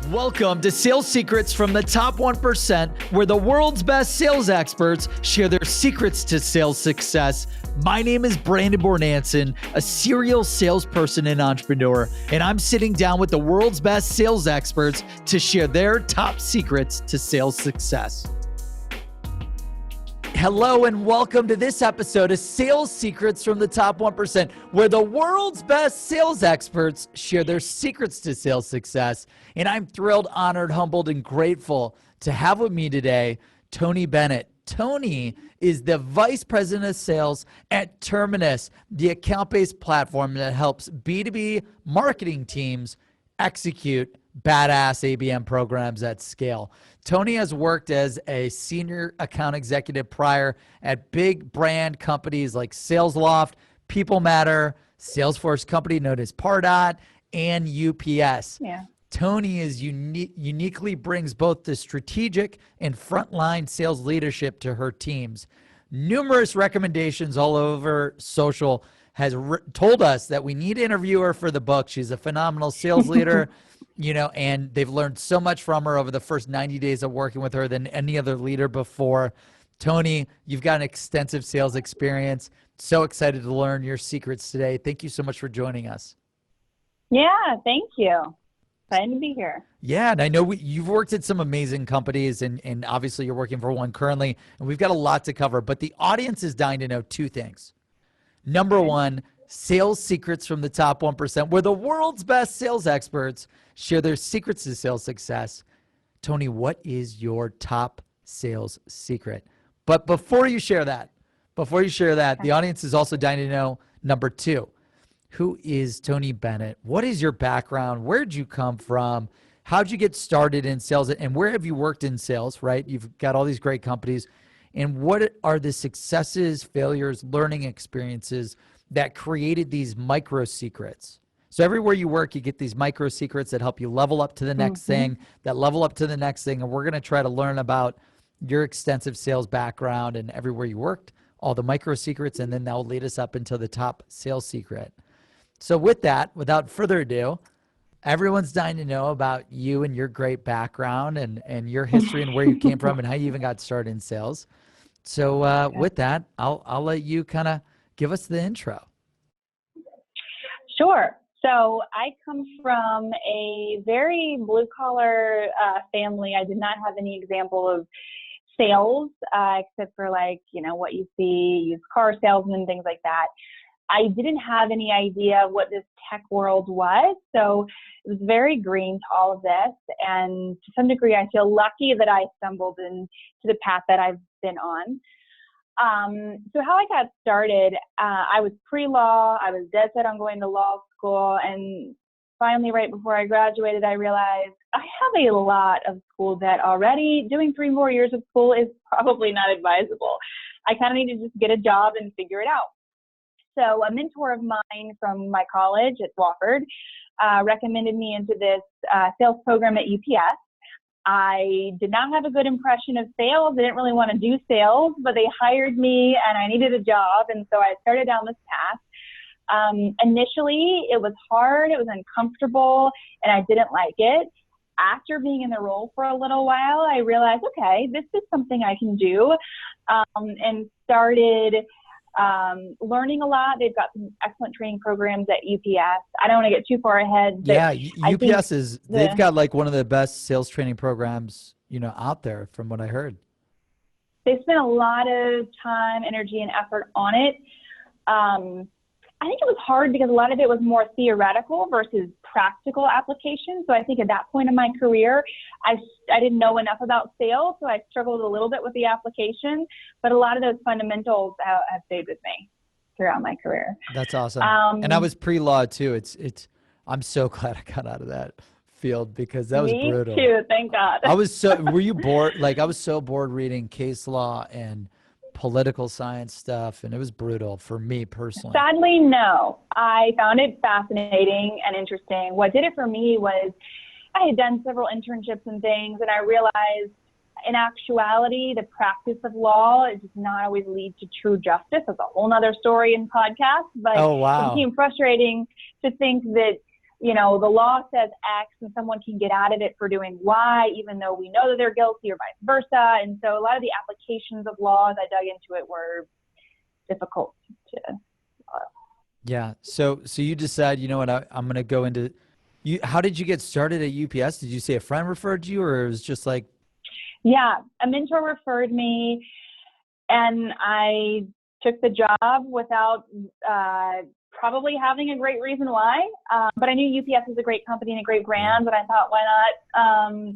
Welcome to Sales Secrets from the Top 1%, where the world's best sales experts share their secrets to sales success. My name is Brandon Bornancin, a serial salesperson and entrepreneur, and I'm sitting down with the world's best sales experts to share their top secrets to sales success. Hello and welcome to this episode of Sales Secrets from the Top 1%, where the world's best sales experts share their secrets to sales success. And I'm thrilled, honored, humbled, and grateful to have with me today, Tonni Bennett. Tonni is the Vice President of Sales at Terminus, the account-based platform that helps B2B marketing teams execute badass ABM programs at scale. Tonni has worked as a senior account executive prior at big brand companies like SalesLoft, People Matter, Salesforce company known as Pardot, and UPS. Yeah. Tonni is uniquely brings both the strategic and frontline sales leadership to her teams. Numerous recommendations all over social has told us that we need to interview her for the book. She's a phenomenal sales leader, and they've learned so much from her over the first 90 days of working with her than any other leader before. Tonni, you've got an extensive sales experience. So excited to learn your secrets today. Thank you so much for joining us. Yeah, thank you. Excited to be here. Yeah, and I know you've worked at some amazing companies, and obviously you're working for one currently, and we've got a lot to cover, but the audience is dying to know two things. Number one, sales secrets from the top 1%, where the world's best sales experts share their secrets to sales success. Tonni, what is your top sales secret? But before you share that, the audience is also dying to know, number two, who is Tonni Bennett? What is your background? Where'd you come from? How'd you get started in sales? And where have you worked in sales, right? You've got all these great companies. And what are the successes, failures, learning experiences that created these micro secrets? So everywhere you work, you get these micro secrets that help you level up to the next thing, that level up to the next thing. And we're going to try to learn about your extensive sales background and everywhere you worked, all the micro secrets, and then that will lead us up into the top sales secret. So with that, without further ado, everyone's dying to know about you and your great background and your history and where you came from and how you even got started in sales. So with that, I'll let you kind of give us the intro. Sure. So I come from a very blue-collar family. I did not have any example of sales except for what you see, used car salesmen, things like that. I didn't have any idea what this tech world was, so it was very green to all of this. And to some degree, I feel lucky that I stumbled into the path that I've been on. So how I got started, I was pre-law. I was dead set on going to law school. And finally, right before I graduated, I realized I have a lot of school debt already. Doing 3 more years of school is probably not advisable. I kind of need to just get a job and figure it out. So a mentor of mine from my college at Wofford recommended me into this sales program at UPS. I did not have a good impression of sales. I didn't really want to do sales, but they hired me and I needed a job. And so I started down this path. Initially, it was hard. It was uncomfortable and I didn't like it. After being in the role for a little while, I realized, okay, this is something I can do, and started learning a lot. They've got some excellent training programs at UPS. I don't want to get too far ahead. But yeah, UPS they've got like one of the best sales training programs, out there from what I heard. They spent a lot of time, energy, and effort on it. I think it was hard because a lot of it was more theoretical versus practical application. So I think at that point in my career, I didn't know enough about sales, so I struggled a little bit with the application. But a lot of those fundamentals have stayed with me throughout my career. That's awesome. And I was pre-law too. I'm so glad I got out of that field because that was brutal. Me too, thank God. Were you bored? Like I was so bored reading case law and political science stuff, and it was brutal for me personally. Sadly, no. I found it fascinating and interesting. What did it for me was I had done several internships and things, and I realized in actuality, the practice of law does not always lead to true justice. That's a whole nother story in podcast, but oh, wow. It became frustrating to think that the law says X and someone can get out of it for doing Y, even though we know that they're guilty, or vice versa. And so a lot of the applications of laws I dug into it were difficult to follow. Yeah. So you decide, you know what, I'm going to go into you. How did you get started at UPS? Did you say a friend referred you, or it was just like? Yeah, a mentor referred me, and I took the job without probably having a great reason why. But I knew UPS was a great company and a great brand, and I thought, why not?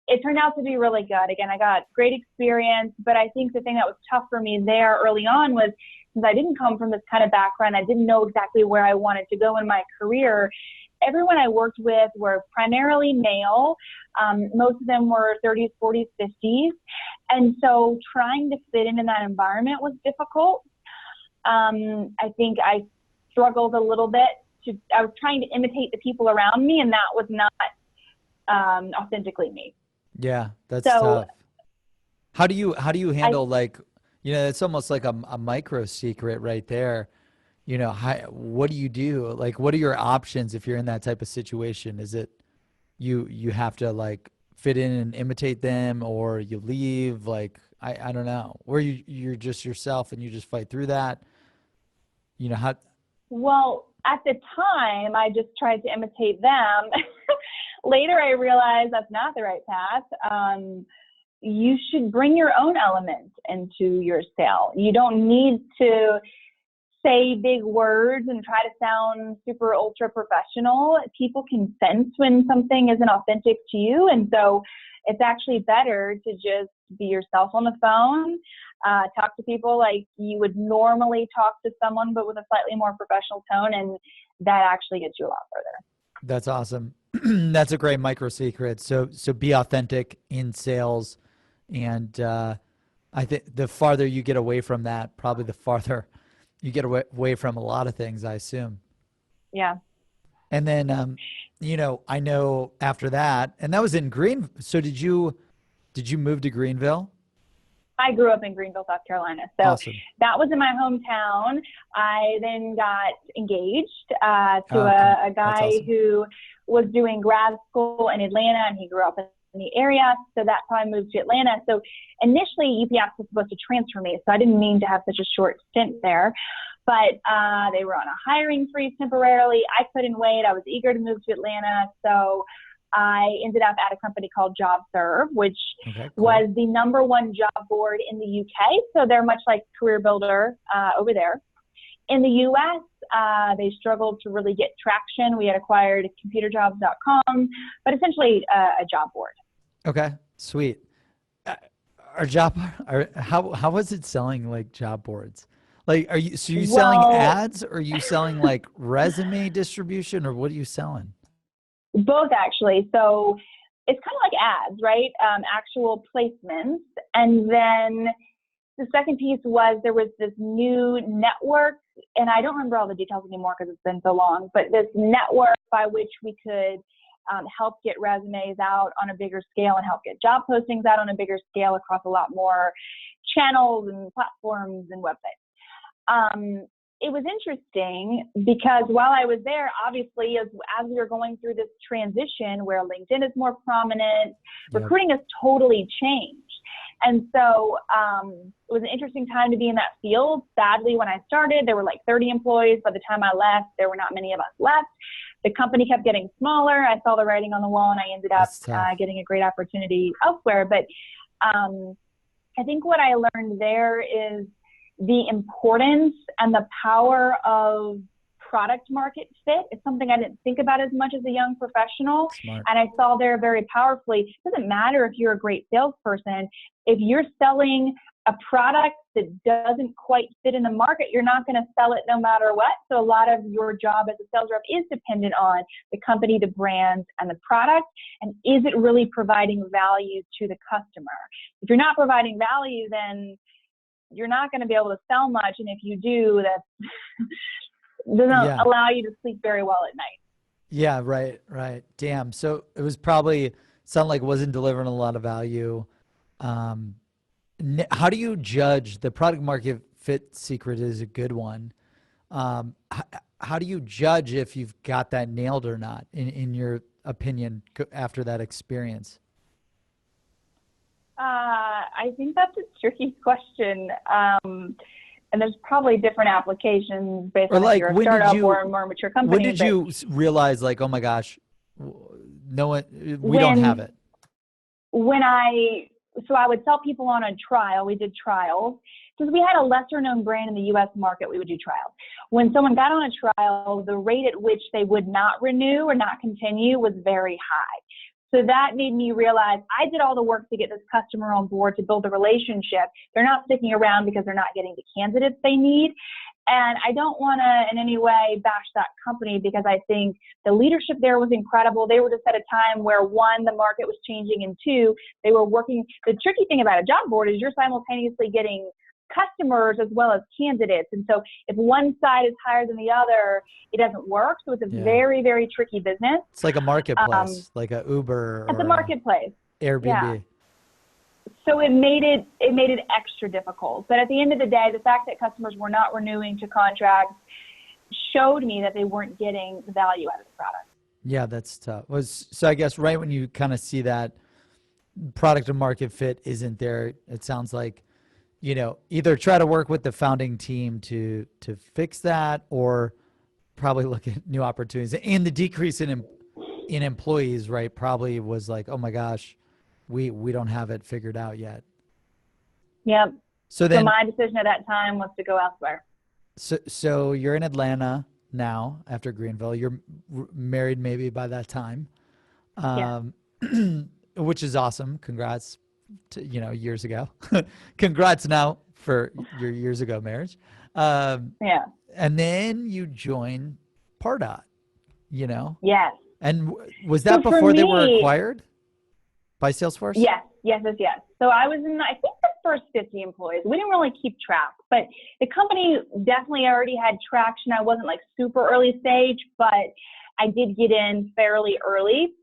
It turned out to be really good. Again, I got great experience, but I think the thing that was tough for me there early on was, since I didn't come from this kind of background, I didn't know exactly where I wanted to go in my career. Everyone I worked with were primarily male. Most of them were 30s, 40s, 50s. And so trying to fit into that environment was difficult. I think I struggled a little bit. I was trying to imitate the people around me, and that was not authentically me. Yeah, that's So tough. How do you handle it's almost like a micro secret right there. What do you do? Like, what are your options if you're in that type of situation? Is it you have to like fit in and imitate them, or you leave? Like, I don't know. Or you're just yourself and you just fight through that. How? Well, at the time, I just tried to imitate them. Later, I realized that's not the right path. You should bring your own element into your sale. You don't need to say big words and try to sound super ultra professional. People can sense when something isn't authentic to you. And so it's actually better to just be yourself on the phone, talk to people like you would normally talk to someone, but with a slightly more professional tone. And that actually gets you a lot further. That's awesome. That's a great micro secret. So be authentic in sales. And I think the farther you get away from that, probably the farther you get away from a lot of things, I assume. Yeah. And then, I know after that, and that was in Green. So did you move to Greenville? I grew up in Greenville, South Carolina. So Awesome. that was in my hometown. I then got engaged to a guy awesome. who was doing grad school in Atlanta, and he grew up in the area. So that's how I moved to Atlanta. So initially UPS was supposed to transfer me. So I didn't mean to have such a short stint there, but they were on a hiring freeze temporarily. I couldn't wait. I was eager to move to Atlanta. So I ended up at a company called JobServe, which was the #1 job board in the UK. So they're much like Career Builder over there. In the US, they struggled to really get traction. We had acquired computerjobs.com, but essentially a job board. Okay, sweet. How was it selling like job boards? Like, are you selling ads, or are you selling like resume distribution, or what are you selling? Both, actually. So it's kind of like ads, right? Actual placements. And then the second piece was there was this new network, and I don't remember all the details anymore because it's been so long, but this network by which we could help get resumes out on a bigger scale and help get job postings out on a bigger scale across a lot more channels and platforms and websites. It was interesting because while I was there, obviously, as we were going through this transition where LinkedIn is more prominent, recruiting has totally changed. And so it was an interesting time to be in that field. Sadly, when I started, there were like 30 employees. By the time I left, there were not many of us left. The company kept getting smaller. I saw the writing on the wall, and I ended up getting a great opportunity elsewhere. But I think what I learned there is the importance and the power of product market fit. It's something I didn't think about as much as a young professional. Smart. And I saw there very powerfully, it doesn't matter if you're a great salesperson. If you're selling a product that doesn't quite fit in the market, you're not going to sell it no matter what. So a lot of your job as a sales rep is dependent on the company, the brand, and the product. And is it really providing value to the customer? If you're not providing value, then you're not going to be able to sell much. And if you do, that doesn't allow you to sleep very well at night. Yeah, right. Damn. So it was probably sounded like it wasn't delivering a lot of value. How do you judge the product market fit secret is a good one? how do you judge if you've got that nailed or not, in your opinion, after that experience? I think that's a tricky question. And there's probably different applications based Or on if like, you're a startup or a more mature company. when did you realize, like, oh my gosh, no one, we don't have it? So I would sell people on a trial. We did trials. Since we had a lesser known brand in the US market, we would do trials. When someone got on a trial, the rate at which they would not renew or not continue was very high. So that made me realize I did all the work to get this customer on board, to build a relationship. They're not sticking around because they're not getting the candidates they need. And I don't want to in any way bash that company, because I think the leadership there was incredible. They were just at a time where, one, the market was changing, and two, they were working. The tricky thing about a job board is you're simultaneously getting customers as well as candidates. And so if one side is higher than the other, it doesn't work. So it's a very, very tricky business. It's like a marketplace, like a Uber or it's a marketplace. Airbnb. Yeah. So it made it extra difficult. But at the end of the day, the fact that customers were not renewing to contracts showed me that they weren't getting the value out of the product. Yeah, that's tough. So I guess right when you kind of see that product and market fit isn't there, it sounds like, either try to work with the founding team to fix that, or probably look at new opportunities. And the decrease in employees, right, probably was like, oh my gosh, we don't have it figured out yet. Yep. So my decision at that time was to go elsewhere. So you're in Atlanta now after Greenville. You're married maybe by that time, which is awesome. Congrats to, years ago. Congrats now for your years ago marriage. And then you join Pardot, Yes. And was that before they were acquired by Salesforce? Yes. So I was in, I think, the first 50 employees. We didn't really keep track, but the company definitely already had traction. I wasn't like super early stage, but I did get in fairly early.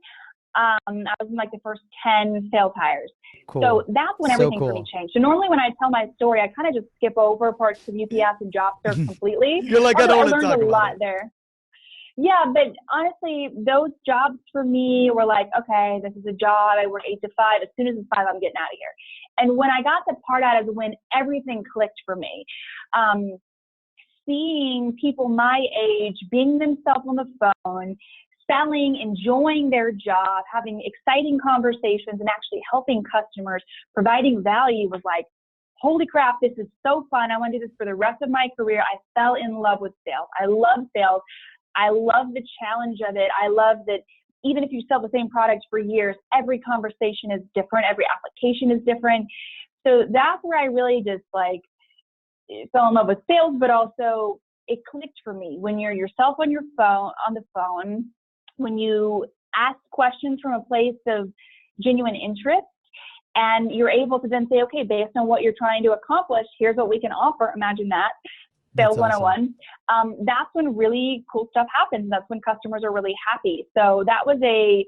I was in like the first 10 sales hires. Cool. So that's when everything for me changed. So normally when I tell my story, I kind of just skip over parts of UPS and job search completely. You're like, I don't want to talk about it. I learned a lot there. Yeah, but honestly, those jobs for me were like, okay, this is a job. I work 8 to 5. As soon as it's 5, I'm getting out of here. And when I got the part out is when everything clicked for me. Seeing people my age being themselves on the phone, selling, enjoying their job, having exciting conversations, and actually helping customers, providing value was like, holy crap, this is so fun. I want to do this for the rest of my career. I fell in love with sales. I love sales. I love the challenge of it. I love that even if you sell the same product for years, every conversation is different. Every application is different. So that's where I really just fell in love with sales, but also it clicked for me when you're yourself on the phone, when you ask questions from a place of genuine interest, and you're able to then say, okay, based on what you're trying to accomplish, here's what we can offer. Imagine that. Sales 101. That's when really cool stuff happens. That's when customers are really happy. So that was a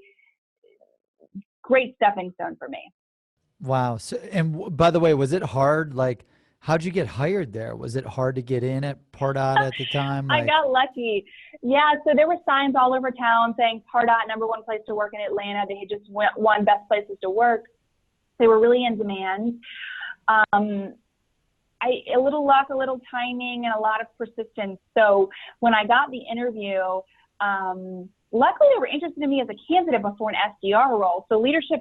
great stepping stone for me. Wow. So, and by the way, was it hard? Like, how'd you get hired there? Was it hard to get in at Pardot at the time? I got lucky. Yeah. So there were signs all over town saying Pardot, #1 place to work in Atlanta. They had just won best places to work. They were really in demand. A little luck, a little timing, and a lot of persistence. So when I got the interview, luckily they were interested in me as a candidate before an SDR role. So leadership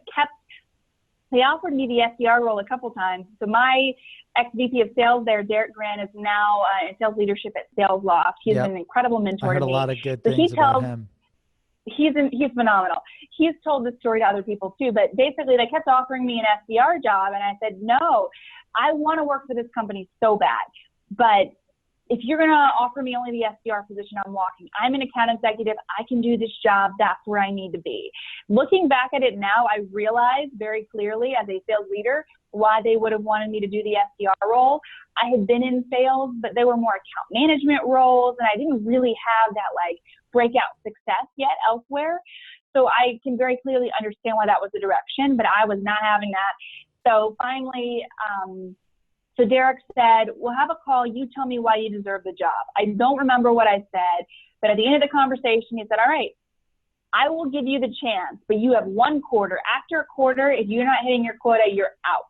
they offered me the SDR role a couple times. So my ex-VP of sales there, Derek Grant, is now in sales leadership at Sales Loft. He's been an incredible mentor to me. I heard a lot of good things about him. He's phenomenal. He's told this story to other people too, but basically they kept offering me an SDR job, and I said, no, I want to work for this company so bad, but if you're going to offer me only the SDR position, I'm walking. I'm an account executive. I can do this job. That's where I need to be. Looking back at it now, I realize very clearly as a sales leader why they would have wanted me to do the SDR role. I had been in sales, but they were more account management roles, and I didn't really have that breakout success yet elsewhere. So I can very clearly understand why that was the direction, but I was not having that. So finally, So Derek said, we'll have a call. You tell me why you deserve the job. I don't remember what I said, but at the end of the conversation, he said, all right, I will give you the chance, but you have 1 quarter. After a quarter, if you're not hitting your quota, you're out.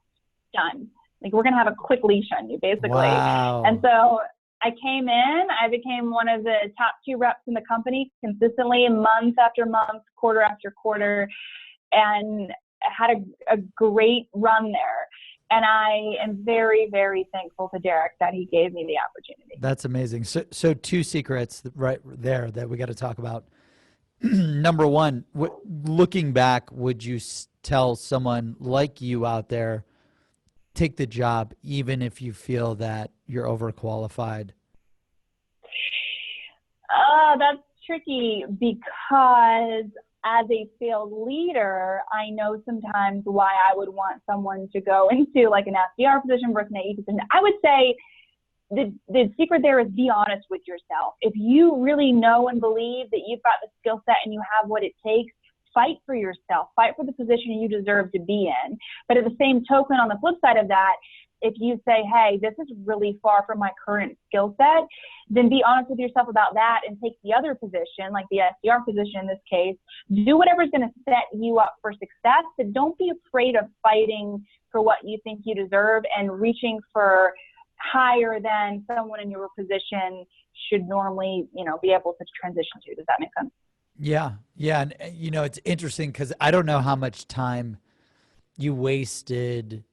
Done. Like, we're going to have a quick leash on you, basically. Wow. And so I came in, I became one of the top 2 reps in the company consistently, month after month, quarter after quarter, and had a great run there. And I am very, very thankful to Derek that he gave me the opportunity. That's amazing. So 2 secrets right there that we got to talk about. Number 1, looking back, would you tell someone like you out there, take the job even if you feel that you're overqualified? That's tricky, because as a field leader, I know sometimes why I would want someone to go into like an SDR position versus an AE position. I would say the secret there is be honest with yourself. If you really know and believe that you've got the skill set and you have what it takes, fight for yourself, fight for the position you deserve to be in. But at the same token, on the flip side of that, if you say, hey, this is really far from my current skill set, then be honest with yourself about that and take the other position, like the SDR position in this case. Do whatever's going to set you up for success, but don't be afraid of fighting for what you think you deserve and reaching for higher than someone in your position should normally, be able to transition to. Does that make sense? Yeah. And it's interesting because I don't know how much time you wasted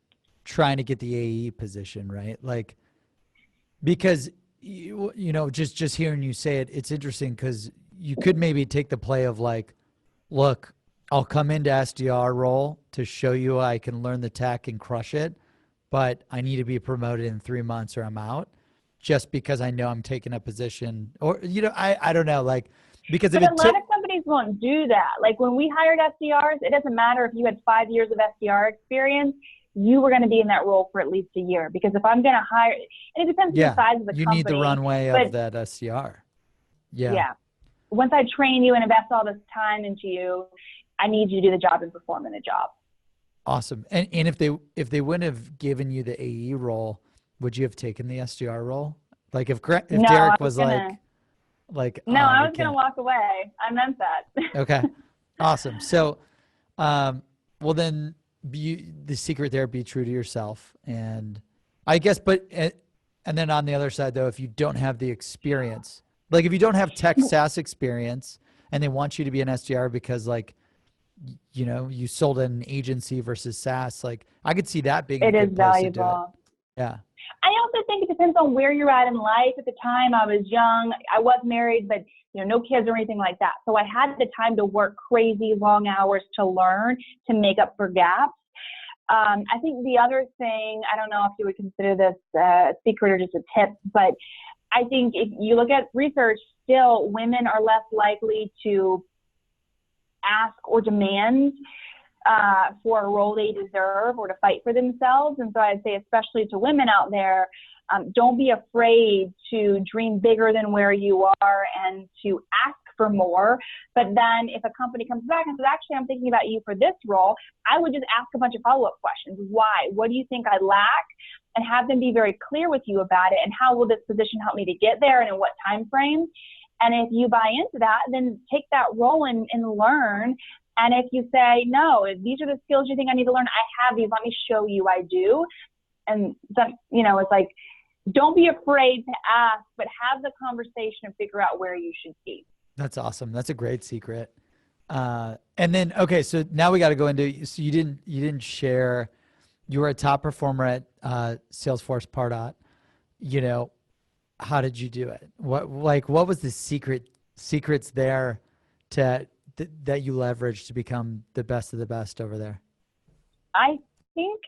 trying to get the AE position, right? Like, because just hearing you say it, it's interesting because you could maybe take the play of like, look, I'll come into SDR role to show you I can learn the tech and crush it, but I need to be promoted in 3 months or I'm out, just because I know I'm taking a position, or I don't know, like, because but a lot of companies won't do that. Like, when we hired SDRs, it doesn't matter if you had 5 years of SDR experience, you were going to be in that role for at least a year. Because if I'm going to hire, and it depends on the size of the company. You need the runway of that SDR. Yeah. Once I train you and invest all this time into you, I need you to do the job and perform in the job. Awesome. And if they wouldn't have given you the AE role, would you have taken the SDR role? Like, if No, Derek was no, I was going to walk away. I meant that. Okay. Awesome. So, well then, the secret there, be true to yourself. And I guess, and then on the other side though, if you don't have the experience, like if you don't have tech SaaS experience and they want you to be an SDR because like, you sold an agency versus SaaS, like I could see that being a good place to do it. Yeah. I also think it depends on where you're at in life. At the time I was young, I was married, but no kids or anything like that. So I had the time to work crazy long hours to learn, to make up for gaps. I think the other thing, I don't know if you would consider this a secret or just a tip, but I think if you look at research, still women are less likely to ask or demand for a role they deserve or to fight for themselves. And so I'd say, especially to women out there, don't be afraid to dream bigger than where you are and to ask for more. But then if a company comes back and says, actually, I'm thinking about you for this role, I would just ask a bunch of follow-up questions. Why? What do you think I lack? And have them be very clear with you about it. And how will this position help me to get there and in what time frame? And if you buy into that, then take that role and learn. And if you say, no, if these are the skills you think I need to learn, I have these, let me show you I do. And that, it's like, don't be afraid to ask, but have the conversation and figure out where you should be. That's awesome. That's a great secret. And then, okay, so now we got to go into, so you didn't share, you were a top performer at Salesforce Pardot. How did you do it? What was the secrets there that you leveraged to become the best of the best over there? I think,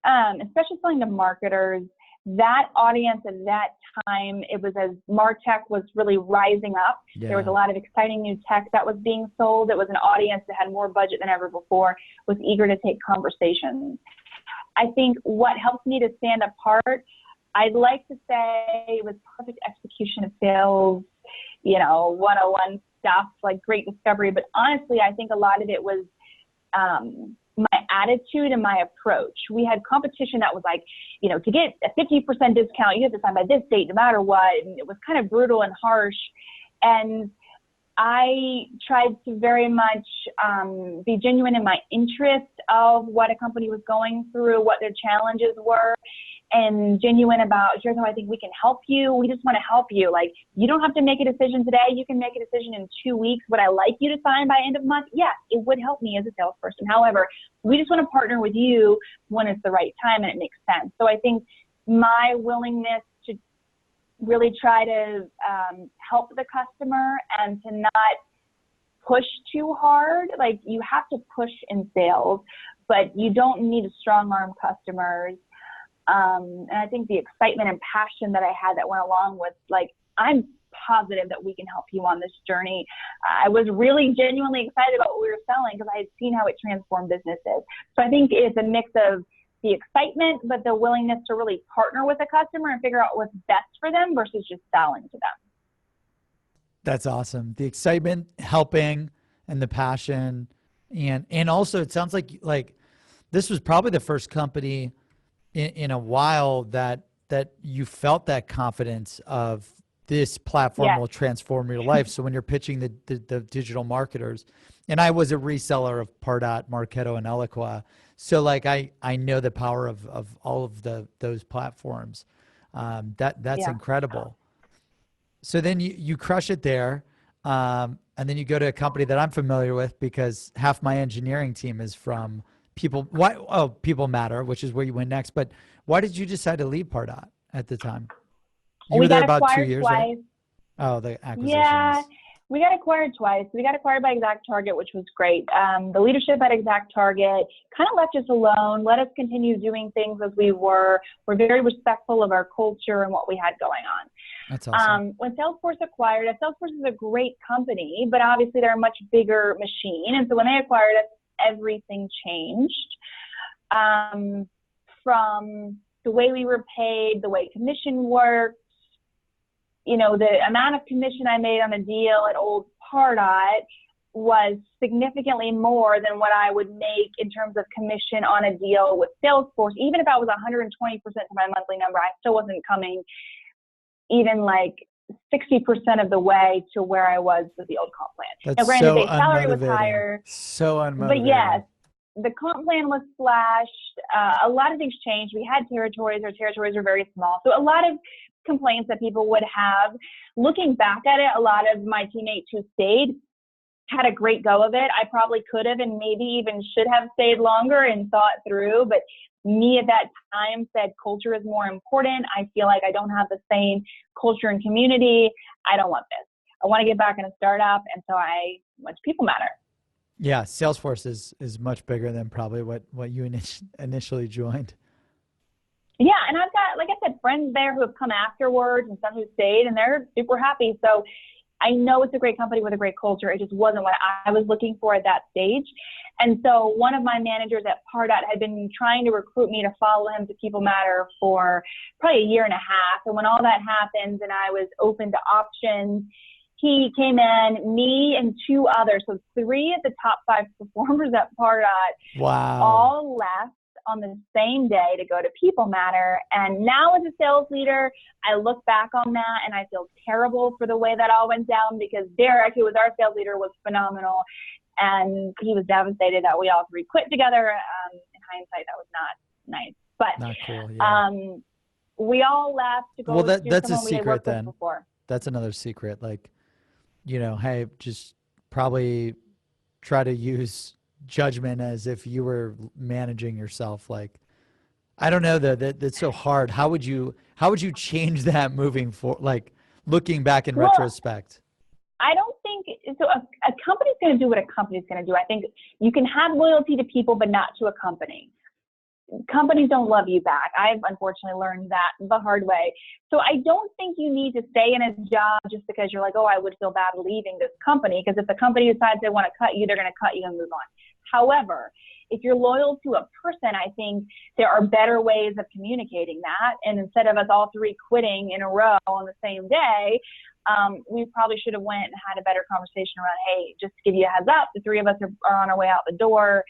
especially selling to marketers, that audience at that time, it was as MarTech was really rising up. Yeah. There was a lot of exciting new tech that was being sold. It was an audience that had more budget than ever before, was eager to take conversations. I think what helped me to stand apart, I'd like to say it was perfect execution of sales, 101 stuff, like great discovery. But honestly, I think a lot of it was my attitude and my approach. We had competition that was like, to get a 50% discount, you have to sign by this date no matter what. And it was kind of brutal and harsh. And I tried to very much be genuine in my interest of what a company was going through, what their challenges were, and genuine about, here's how I think we can help you. We just want to help you. Like, you don't have to make a decision today. You can make a decision in 2 weeks. Would I like you to sign by end of month? Yes, it would help me as a salesperson. However, we just want to partner with you when it's the right time and it makes sense. So I think my willingness to really try to help the customer and to not push too hard. Like, you have to push in sales, but you don't need to strong arm customers. And I think the excitement and passion that I had that went along with, like, I'm positive that we can help you on this journey. I was really genuinely excited about what we were selling because I had seen how it transformed businesses. So I think it's a mix of the excitement, but the willingness to really partner with the customer and figure out what's best for them versus just selling to them. That's awesome. The excitement, helping, and the passion. And also it sounds like this was probably the first company in a while that you felt that confidence of this platform will transform your life. So when you're pitching the digital marketers, and I was a reseller of Pardot, Marketo, and Eloqua, so like I know the power of all of those platforms. That's incredible. So then you crush it there, and then you go to a company that I'm familiar with because half my engineering team is from People Matter, which is where you went next. But why did you decide to leave Pardot at the time? You were there about 2 years, right? Oh, the acquisitions. Yeah, we got acquired twice. We got acquired by ExactTarget, which was great. The leadership at ExactTarget kind of left us alone, let us continue doing things as we were. We're very respectful of our culture and what we had going on. That's awesome. When Salesforce acquired us, Salesforce is a great company, but obviously they're a much bigger machine. And so when they acquired us, everything changed. From the way we were paid, the way commission worked, the amount of commission I made on a deal at old Pardot was significantly more than what I would make in terms of commission on a deal with Salesforce. Even if I was 120% to my monthly number, I still wasn't coming even like 60% of the way to where I was with the old comp plan. That's now, granted, so the salary was unmotivating. higher. So unmotivating. But yes, the comp plan was slashed. A lot of things changed. We had territories. Our territories were very small. So a lot of complaints that people would have. Looking back at it, a lot of my teammates who stayed had a great go of it. I probably could have and maybe even should have stayed longer and thought through. But me at that time said culture is more important. I feel like I don't have the same culture and community. I don't want this. I want to get back in a startup. And so I went to People Matter. Yeah, Salesforce is much bigger than probably what you initially joined. Yeah, and I've got, like I said, friends there who have come afterwards and some who stayed, and they're super happy. So I know it's a great company with a great culture. It just wasn't what I was looking for at that stage. And so one of my managers at Pardot had been trying to recruit me to follow him to People Matter for probably a year and a half. And when all that happened and I was open to options, he came in, me and two others, so 3 of the top 5 performers at Pardot, all left on the same day to go to People Matter. And now as a sales leader, I look back on that and I feel terrible for the way that all went down because Derek, who was our sales leader, was phenomenal. And he was devastated that we all 3 quit together. In hindsight, that was not nice. But not cool, yeah. We all left to go to that's someone we had worked with before. That's another secret. Like, hey, just probably try to use judgment as if you were managing yourself. Like, I don't know, that's so hard. How would you change that moving forward, like looking back in retrospect? I don't think so. A company's going to do what a company's going to do. I think you can have loyalty to people, but not to a company. Companies don't love you back. I've unfortunately learned that the hard way. So I don't think you need to stay in a job just because you're like, oh, I would feel bad leaving this company. Because if the company decides they want to cut you, they're going to cut you and move on. However, if you're loyal to a person, I think there are better ways of communicating that. And instead of us all 3 quitting in a row on the same day, we probably should have went and had a better conversation around, hey, just to give you a heads up, the 3 of us are on our way out the door.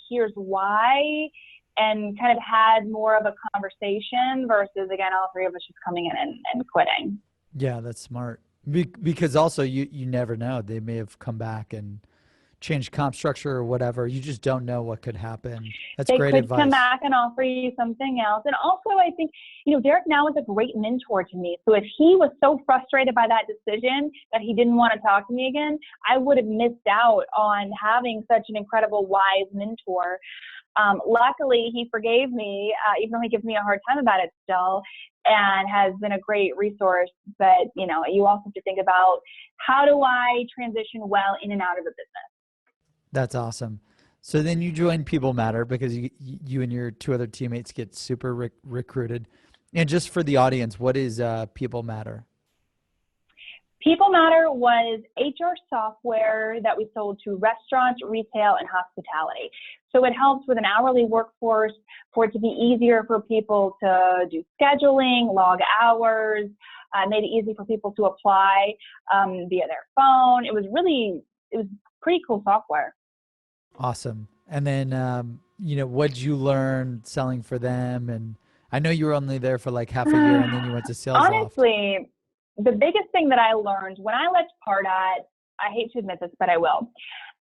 Here's why, and kind of had more of a conversation versus, again, all three of us just coming in and quitting. Yeah, that's smart. Because also you never know. They may have come back and changed comp structure or whatever. You just don't know what could happen. That's They great could come advice. back and offer you something else. And also, I think, Derek now is a great mentor to me. So if he was so frustrated by that decision that he didn't want to talk to me again, I would have missed out on having such an incredible, wise mentor. Luckily, he forgave me, even though he gives me a hard time about it still, and has been a great resource. But, you also have to think about, how do I transition well in and out of the business? That's awesome. So then you join People Matter because you and your two other teammates get super recruited. And just for the audience, what is People Matter? People Matter was HR software that we sold to restaurants, retail, and hospitality. So it helps with an hourly workforce for it to be easier for people to do scheduling, log hours, made it easy for people to apply via their phone. It was pretty cool software. Awesome. And then, what'd you learn selling for them? And I know you were only there for like half a year and then you went to Sales Loft. Honestly, the biggest thing that I learned when I left Pardot, I hate to admit this, but I will.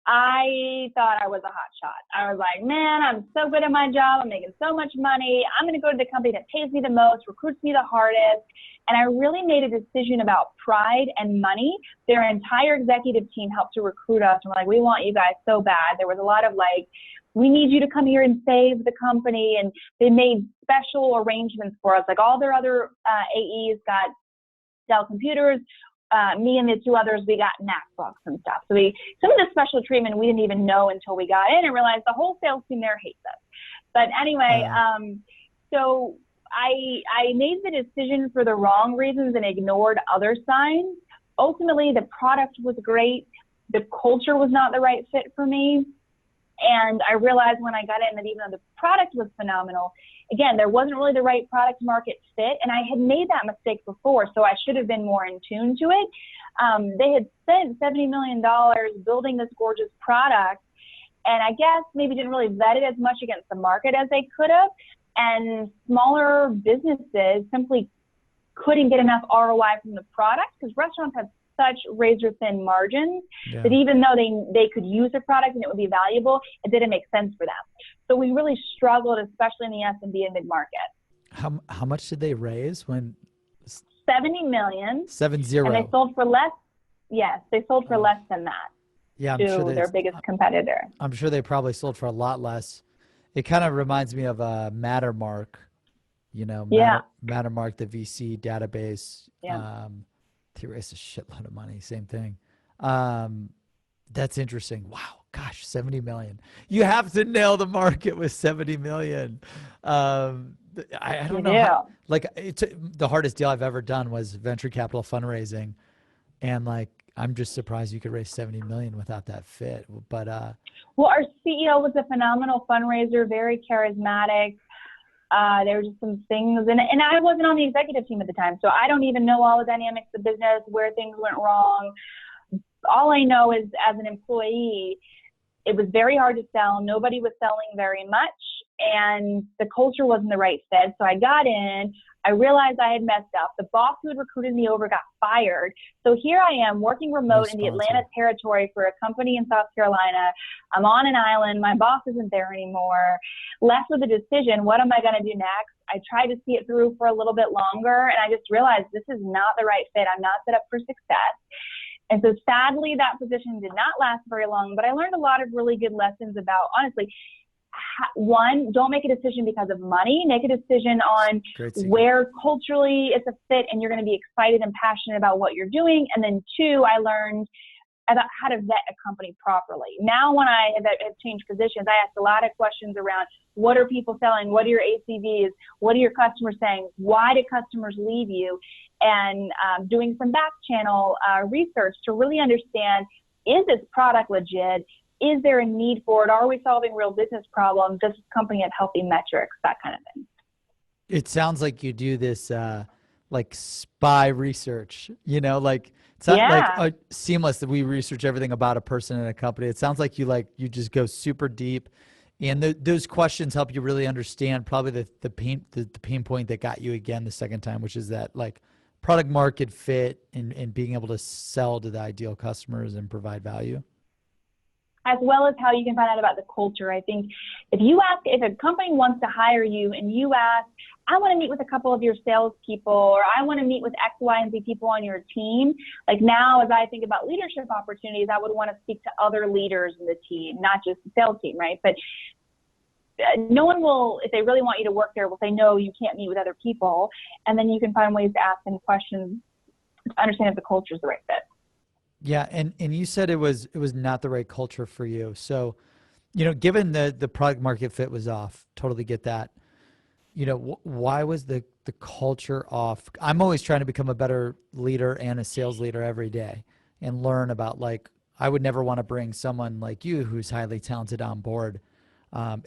I thought I was a hot shot. I was like, man, I'm so good at my job. I'm making so much money. I'm going to go to the company that pays me the most, recruits me the hardest. And I really made a decision about pride and money. Their entire executive team helped to recruit us. And we're like, we want you guys so bad. There was a lot of like, we need you to come here and save the company. And they made special arrangements for us. Like all their other AEs got Dell computers. Me and the two others, we got MacBooks and stuff. So some of the special treatment we didn't even know until we got in and realized the whole sales team there hates us. But anyway, so I made the decision for the wrong reasons and ignored other signs. Ultimately, the product was great. The culture was not the right fit for me. And I realized when I got in that even though the product was phenomenal, again, there wasn't really the right product market fit. And I had made that mistake before, so I should have been more in tune to it. They had spent $70 million building this gorgeous product. And I guess maybe didn't really vet it as much against the market as they could have. And smaller businesses simply couldn't get enough ROI from the product because restaurants have such razor thin margins that even though they could use a product and it would be valuable, it didn't make sense for them. So we really struggled, especially in the SMB and mid-market. How much did they raise when? 70 million. 70. And they sold for less. Yes, they sold for less than that. Yeah, I'm to sure their biggest competitor. I'm sure they probably sold for a lot less. It kind of reminds me of a Mattermark, Mattermark, the VC database. They raised a shitload of money. Same thing. That's interesting. Wow. Gosh, 70 million. You have to nail the market with 70 million. I don't know. How, the hardest deal I've ever done was venture capital fundraising. And I'm just surprised you could raise 70 million without that fit. But, well, our CEO was a phenomenal fundraiser, very charismatic. There were just some things, and I wasn't on the executive team at the time, so I don't even know all the dynamics of the business, where things went wrong. All I know is as an employee, it was very hard to sell. Nobody was selling very much, and the culture wasn't the right fit. So I got in. I realized I had messed up. The boss who had recruited me over got fired. So here I am working remote in the Atlanta territory for a company in South Carolina. I'm on an island. My boss isn't there anymore. Left with a decision. What am I going to do next? I tried to see it through for a little bit longer, and I just realized this is not the right fit. I'm not set up for success. And so sadly, that position did not last very long, but I learned a lot of really good lessons about, honestly, one, don't make a decision because of money. Make a decision on where culturally it's a fit and you're going to be excited and passionate about what you're doing. And then two, I learned about how to vet a company properly. Now, when I have changed positions, I ask a lot of questions around what are people selling? What are your ACVs? What are your customers saying? Why do customers leave you? And doing some back channel research to really understand, is this product legit? Is there a need for it? Are we solving real business problems? Does this company have healthy metrics? That kind of thing. It sounds like you do this spy research, It's not like Yeah. Seamless that we research everything about a person in a company. It sounds like you just go super deep, and those questions help you really understand probably the pain point that got you again the second time, which is that like product market fit and being able to sell to the ideal customers and provide value. As well as how you can find out about the culture. I think if a company wants to hire you and you ask, I want to meet with a couple of your salespeople, or I want to meet with X, Y, and Z people on your team. Like now, as I think about leadership opportunities, I would want to speak to other leaders in the team, not just the sales team, right? But no one will, if they really want you to work there, will say, no, you can't meet with other people. And then you can find ways to ask them questions to understand if the culture is the right fit. Yeah, and you said it was not the right culture for you. So, given the product market fit was off, totally get that. Why was the culture off? I'm always trying to become a better leader and a sales leader every day and learn about like I would never want to bring someone like you who's highly talented on board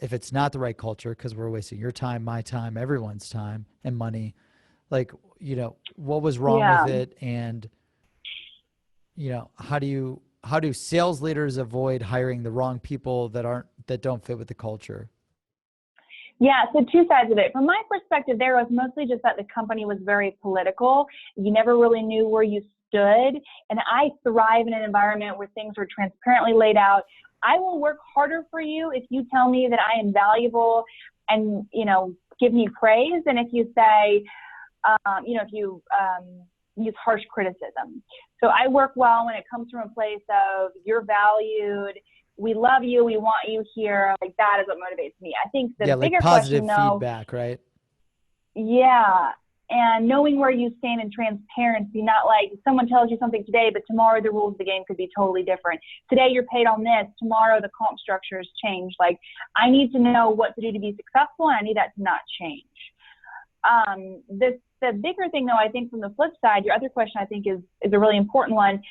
if it's not the right culture because we're wasting your time, my time, everyone's time and money. Like, what was wrong with Yeah. it and how do sales leaders avoid hiring the wrong people that don't fit with the culture? Yeah, so two sides of it. From my perspective, there was mostly just that the company was very political. You never really knew where you stood. And I thrive in an environment where things are transparently laid out. I will work harder for you if you tell me that I am valuable and, give me praise. And if you say, if you use harsh criticism. So I work well when it comes from a place of you're valued, we love you, we want you here. Like that is what motivates me. I think the Yeah, like bigger question positive though, feedback, right? yeah, and knowing where you stand in transparency, not like someone tells you something today, but tomorrow the rules of the game could be totally different. Today you're paid on this, tomorrow the comp structure has changed. Like I need to know what to do to be successful, and I need that to not change. The bigger thing though, I think from the flip side, your other question I think is a really important one.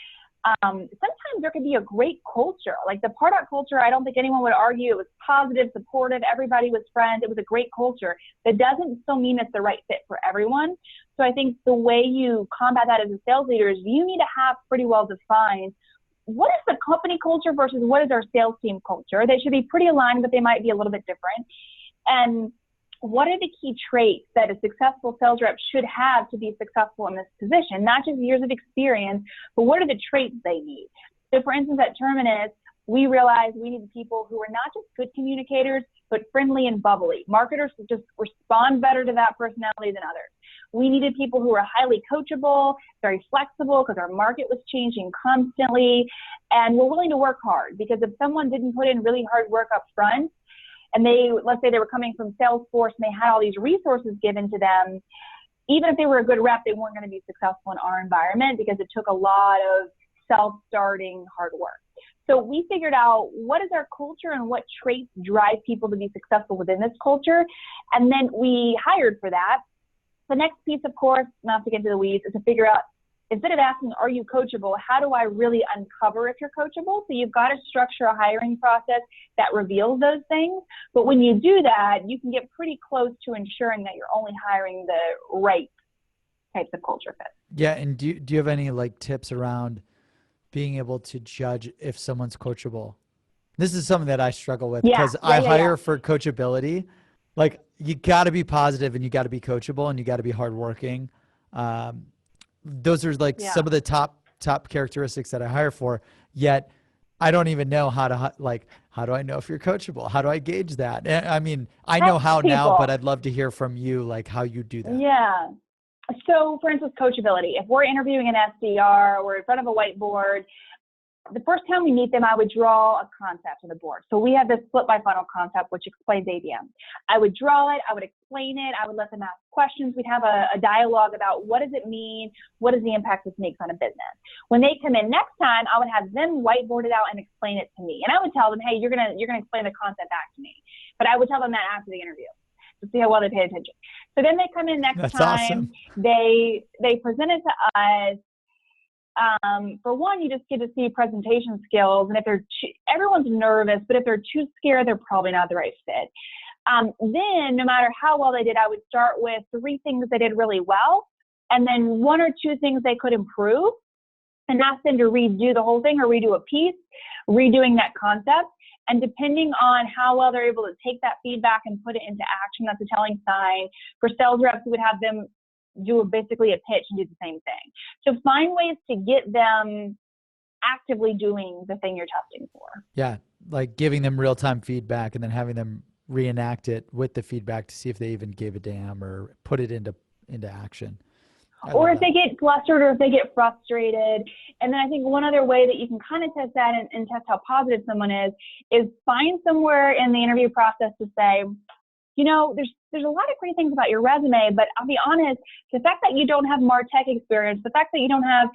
Sometimes there could be a great culture. Like the Pardot culture, I don't think anyone would argue it was positive, supportive, everybody was friends. It was a great culture. That doesn't still mean it's the right fit for everyone. So I think the way you combat that as a sales leader is you need to have pretty well defined what is the company culture versus what is our sales team culture. They should be pretty aligned, but they might be a little bit different. And what are the key traits that a successful sales rep should have to be successful in this position? Not just years of experience, but what are the traits they need? So for instance, at Terminus, we realized we needed people who are not just good communicators, but friendly and bubbly. Marketers just respond better to that personality than others. We needed people who were highly coachable, very flexible because our market was changing constantly, and were willing to work hard because if someone didn't put in really hard work up front, and let's say they were coming from Salesforce and they had all these resources given to them, even if they were a good rep, they weren't going to be successful in our environment because it took a lot of self-starting hard work. So we figured out what is our culture and what traits drive people to be successful within this culture. And then we hired for that. The next piece, of course, not to get into the weeds, is to figure out, instead of asking, are you coachable, how do I really uncover if you're coachable? So you've got to structure a hiring process that reveals those things. But when you do that, you can get pretty close to ensuring that you're only hiring the right types of culture fit. Yeah, and do you have any like tips around being able to judge if someone's coachable? This is something that I struggle with because I hire for coachability. Like you got to be positive and you got to be coachable and you got to be hardworking. Those are like some of the top characteristics that I hire for, yet I don't even know how do I know if you're coachable? How do I gauge that? I mean, I know how now, but I'd love to hear from you, like how you do that. Yeah. So for instance, coachability. If we're interviewing an SDR, we're in front of a whiteboard, the first time we meet them, I would draw a concept on the board. So we have this split by funnel concept, which explains ABM. I would draw it, I would explain it, I would let them ask questions. We'd have a dialogue about what does it mean? What is the impact this makes on a business? When they come in next time, I would have them whiteboard it out and explain it to me. And I would tell them, hey, you're gonna explain the concept back to me. But I would tell them that after the interview to see how well they pay attention. So then they come in next time, awesome. they present it to us. For one, you just get to see presentation skills, and if everyone's nervous, but if they're too scared, they're probably not the right fit. Then no matter how well they did, I would start with 3 things they did really well, and then 1 or 2 things they could improve. and ask them to redo the whole thing or redo a piece, redoing that concept. And depending on how well they're able to take that feedback and put it into action, that's a telling sign. For sales reps, we would have them do basically a pitch and do the same thing. So find ways to get them actively doing the thing you're testing for. Yeah, like giving them real-time feedback and then having them reenact it with the feedback to see if they even gave a damn or put it into action. Or if they get flustered or if they get frustrated. And then I think one other way that you can kind of test that and test how positive someone is find somewhere in the interview process to say, you know, there's a lot of great things about your resume, but I'll be honest, the fact that you don't have MarTech experience, the fact that you don't have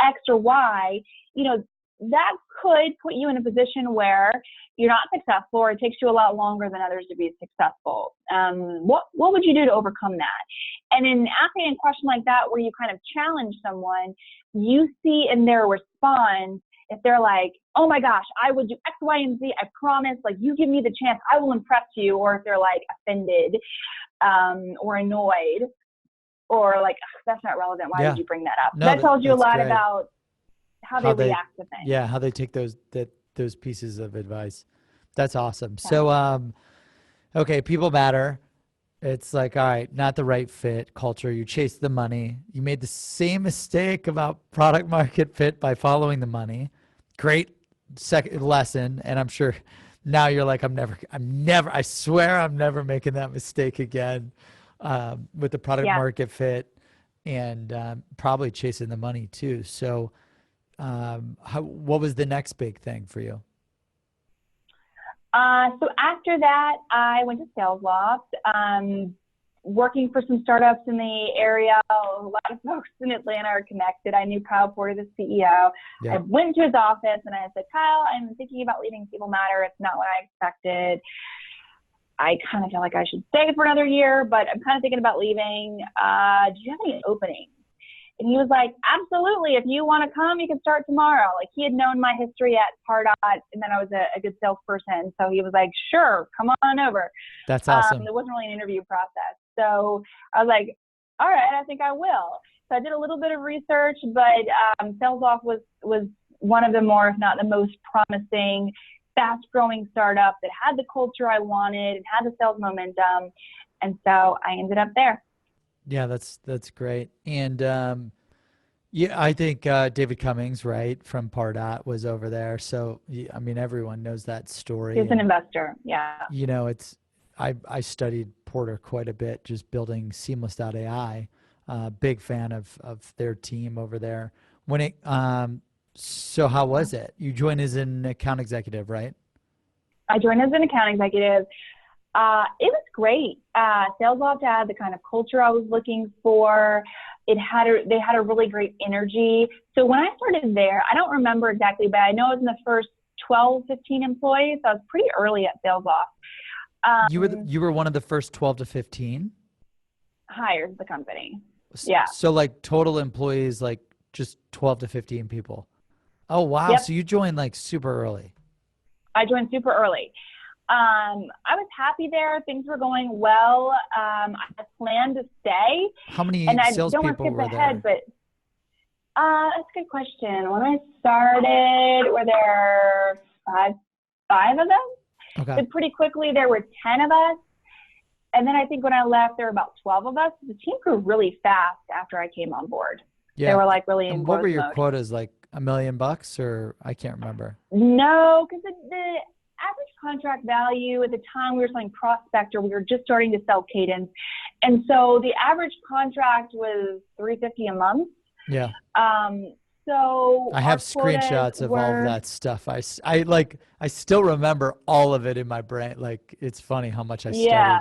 X or Y, you know, that could put you in a position where you're not successful or it takes you a lot longer than others to be successful. What would you do to overcome that? And in asking a question like that, where you kind of challenge someone, you see in their response, if they're like, oh my gosh, I would do X, Y, and Z, I promise, like you give me the chance, I will impress you. Or if they're like offended or annoyed or like, that's not relevant, why did you bring that up? No, that tells you a lot great. about how they react to things. Yeah, how they take those pieces of advice. That's awesome. Yeah. So, okay, people matter. It's like, all right, not the right fit culture. You chase the money. You made the same mistake about product market fit by following the money. Great second lesson. And I'm sure now you're like, I swear I'm never making that mistake again with the product market fit and probably chasing the money too. So what was the next big thing for you? So after that, I went to SalesLoft, working for some startups in the area. A lot of folks in Atlanta are connected. I knew Kyle Porter, the CEO. Yeah. I went to his office and I said, Kyle, I'm thinking about leaving People Matter. It's not what I expected. I kind of feel like I should stay for another year, but I'm kind of thinking about leaving. Do you have any openings? And he was like, absolutely. If you want to come, you can start tomorrow. Like he had known my history at Pardot, and then I was a good salesperson. So he was like, sure, come on over. That's awesome. There wasn't really an interview process. So I was like, all right, I think I will. So I did a little bit of research, but SalesLoft was one of the more, if not the most promising, fast-growing startup that had the culture I wanted and had the sales momentum. And so I ended up there. Yeah, that's great. And yeah, I think David Cummings, right, from Pardot was over there. So I mean, everyone knows that story. He's an investor. Yeah. You know, I studied Porter quite a bit, just building Seamless.ai. Big fan of their team over there. So how was it? You joined as an account executive, right? I joined as an account executive. It was great. SalesLoft had the kind of culture I was looking for. They had a really great energy. So when I started there, I don't remember exactly, but I know I was in the first 12, 15 employees. So I was pretty early at SalesLoft. You were one of the first 12 to 15 hires the company. Yeah. So like total employees, like just 12 to 15 people. Oh, wow. Yep. So you joined like super early. I joined super early. I was happy there. Things were going well. I planned to stay. How many salespeople salespeople were there? But that's a good question. When I started, were there five of them? Okay. So pretty quickly, there were 10 of us. And then I think when I left, there were about 12 of us. The team grew really fast after I came on board. Yeah. They were like really in And what were your mode. quotas, like $1 million or I can't remember? No, because the average contract value at the time we were selling Prospector, we were just starting to sell Cadence. And so the average contract was $350 a month. Yeah. So I have screenshots of all of that stuff. I still remember all of it in my brain. Like, it's funny how much I studied. Yeah.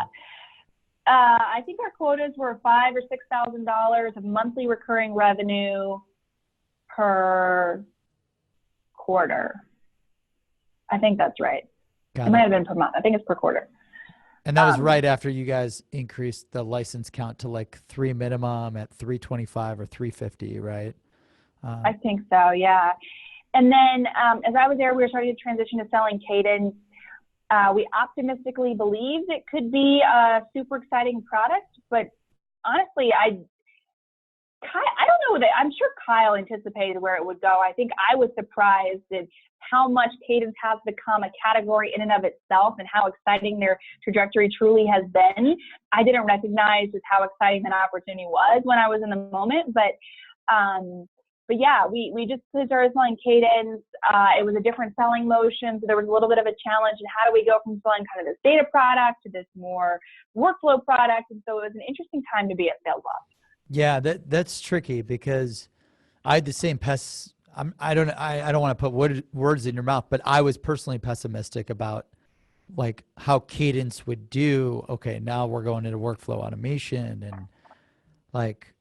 I think our quotas were $5,000 or $6,000 of monthly recurring revenue per quarter. I think that's right. It might have been per month. I think it's per quarter. And that was right after you guys increased the license count to like 3 minimum at 325 or 350, right? I think so, yeah. And then as I was there, we were starting to transition to selling Cadence. We optimistically believed it could be a super exciting product, but honestly, I don't know that. I'm sure Kyle anticipated where it would go. I think I was surprised at how much cadence has become a category in and of itself and how exciting their trajectory truly has been. I didn't recognize just how exciting that opportunity was when I was in the moment, but yeah, we just started selling cadence. It was a different selling motion, so there was a little bit of a challenge in how do we go from selling kind of this data product to this more workflow product, and so it was an interesting time to be at SalesLoft. Yeah, that's tricky because I had the same I don't want to put words in your mouth, but I was personally pessimistic about like how cadence would do. Okay, now we're going into workflow automation, and like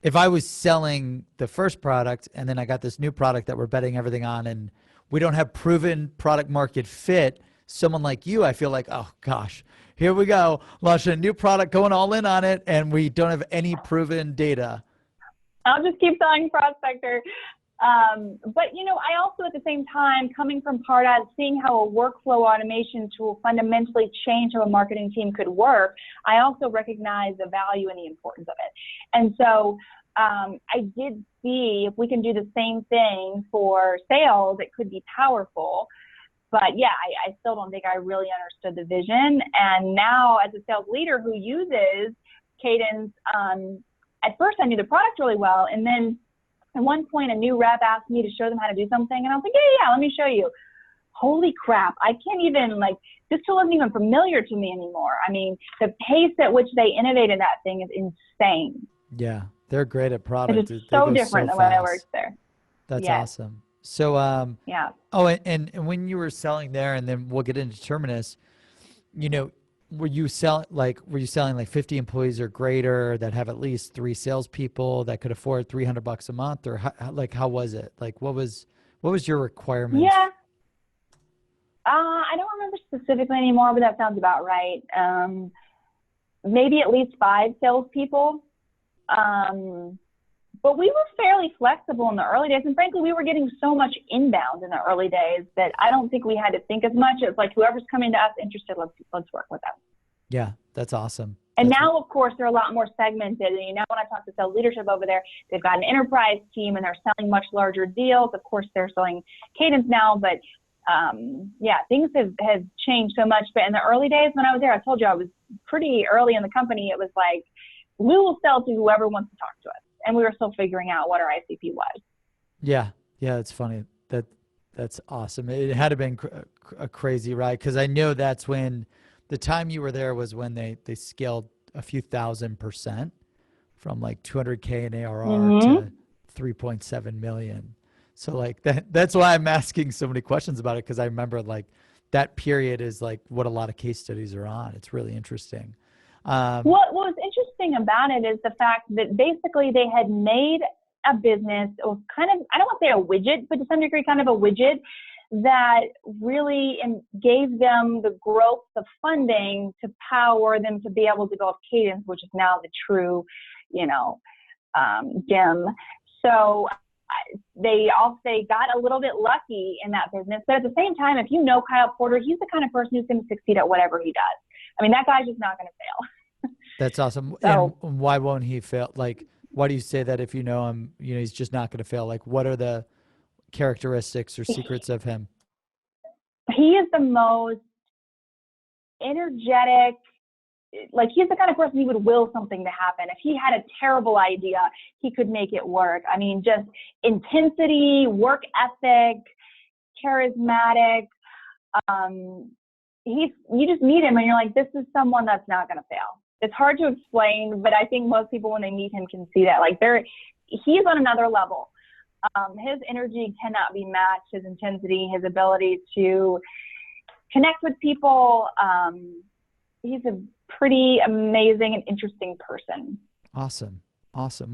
if I was selling the first product and then I got this new product that we're betting everything on and we don't have proven product market fit, someone like you, I feel like, oh gosh, here we go, launching a new product, going all in on it, and we don't have any proven data. I'll just keep selling Prospector. But, I also at the same time, coming from Pardot, seeing how a workflow automation tool fundamentally changed how a marketing team could work, I also recognize the value and the importance of it. And so I did see if we can do the same thing for sales, it could be powerful. But yeah, I still don't think I really understood the vision. And now as a sales leader who uses Cadence, at first I knew the product really well. And then at one point, a new rep asked me to show them how to do something. And I was like, yeah, let me show you. Holy crap. I can't even, this tool isn't even familiar to me anymore. I mean, the pace at which they innovated that thing is insane. Yeah, they're great at product. It's so different than when I worked there. That's awesome. So, yeah. Oh, and when you were selling there, and then we'll get into Terminus, were you selling like 50 employees or greater that have at least 3 salespeople that could afford $300 a month, or how was it? Like, what was your requirement? Yeah. I don't remember specifically anymore, but that sounds about right. Maybe at least 5 salespeople. But we were fairly flexible in the early days. And frankly, we were getting so much inbound in the early days that I don't think we had to think as much. It's like whoever's coming to us interested, let's work with them. Yeah, that's awesome. And now, of course, they're a lot more segmented. And when I talk to sales leadership over there, they've got an enterprise team and they're selling much larger deals. Of course, they're selling Cadence now, but things have changed so much. But in the early days when I was there, I told you I was pretty early in the company. It was like, we will sell to whoever wants to talk to us. And we were still figuring out what our ICP was. Yeah, it's funny. That's awesome. It had to have been a crazy ride, because I know that's when the time you were there was when they scaled a few %,000% from like 200K in ARR to 3.7 million. So that's why I'm asking so many questions about it, because I remember that period is what a lot of case studies are on. It's really interesting. What was interesting about it is the fact that basically they had made a business, or kind of, I don't want to say a widget, but to some degree kind of a widget that really gave them the growth, the funding to power them to be able to go off Cadence, which is now the true, gem. So they got a little bit lucky in that business. But at the same time, if you know Kyle Porter, he's the kind of person who's going to succeed at whatever he does. I mean, that guy's just not going to fail. That's awesome. So, and why won't he fail? Why do you say that if you know him, he's just not going to fail? What are the characteristics or secrets of him? He is the most energetic. He's the kind of person who would will something to happen. If he had a terrible idea, he could make it work. I mean, just intensity, work ethic, charismatic. You just meet him and you're like, this is someone that's not going to fail. It's hard to explain, but I think most people when they meet him can see that. He's on another level. His energy cannot be matched, his intensity, his ability to connect with people. He's a pretty amazing and interesting person. Awesome.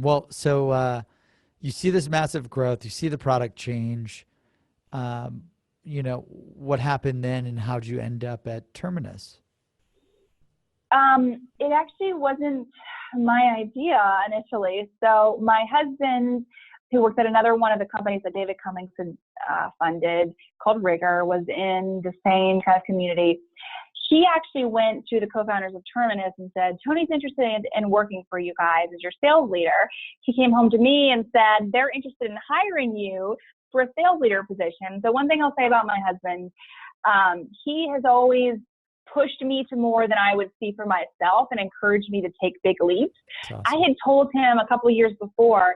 Well, so you see this massive growth, you see the product change. What happened then, and how'd you end up at Terminus? It actually wasn't my idea initially. So my husband, who works at another one of the companies that David Cummings had funded, called Rigor, was in the same kind of community. he actually went to the co-founders of Terminus and said, Tony's interested in working for you guys as your sales leader. He came home to me and said, they're interested in hiring you for a sales leader position. So one thing I'll say about my husband, he has always pushed me to more than I would see for myself and encouraged me to take big leaps. Awesome. I had told him a couple of years before,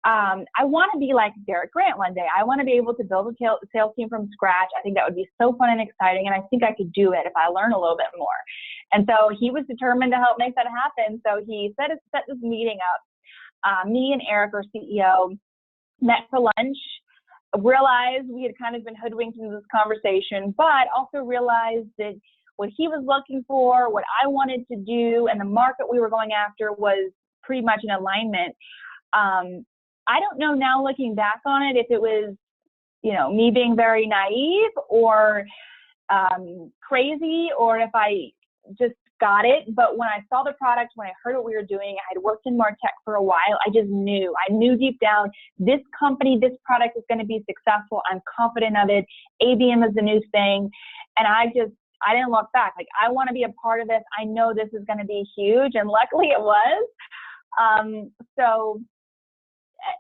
I want to be like Derek Grant one day. I want to be able to build a sales team from scratch. I think that would be so fun and exciting, and I think I could do it if I learn a little bit more. And so he was determined to help make that happen. So he set this meeting up. Me and Eric, our CEO, met for lunch, realized we had kind of been hoodwinked into this conversation, but also realized that what he was looking for, what I wanted to do, and the market we were going after was pretty much in alignment. I don't know now looking back on it if it was, me being very naive or crazy, or if I just got it. But when I saw the product, when I heard what we were doing, I had worked in MarTech for a while. I just knew. I knew deep down, this company, this product is going to be successful. I'm confident of it. ABM is the new thing. And I didn't look back. Like, I want to be a part of this. I know this is going to be huge. And luckily it was. So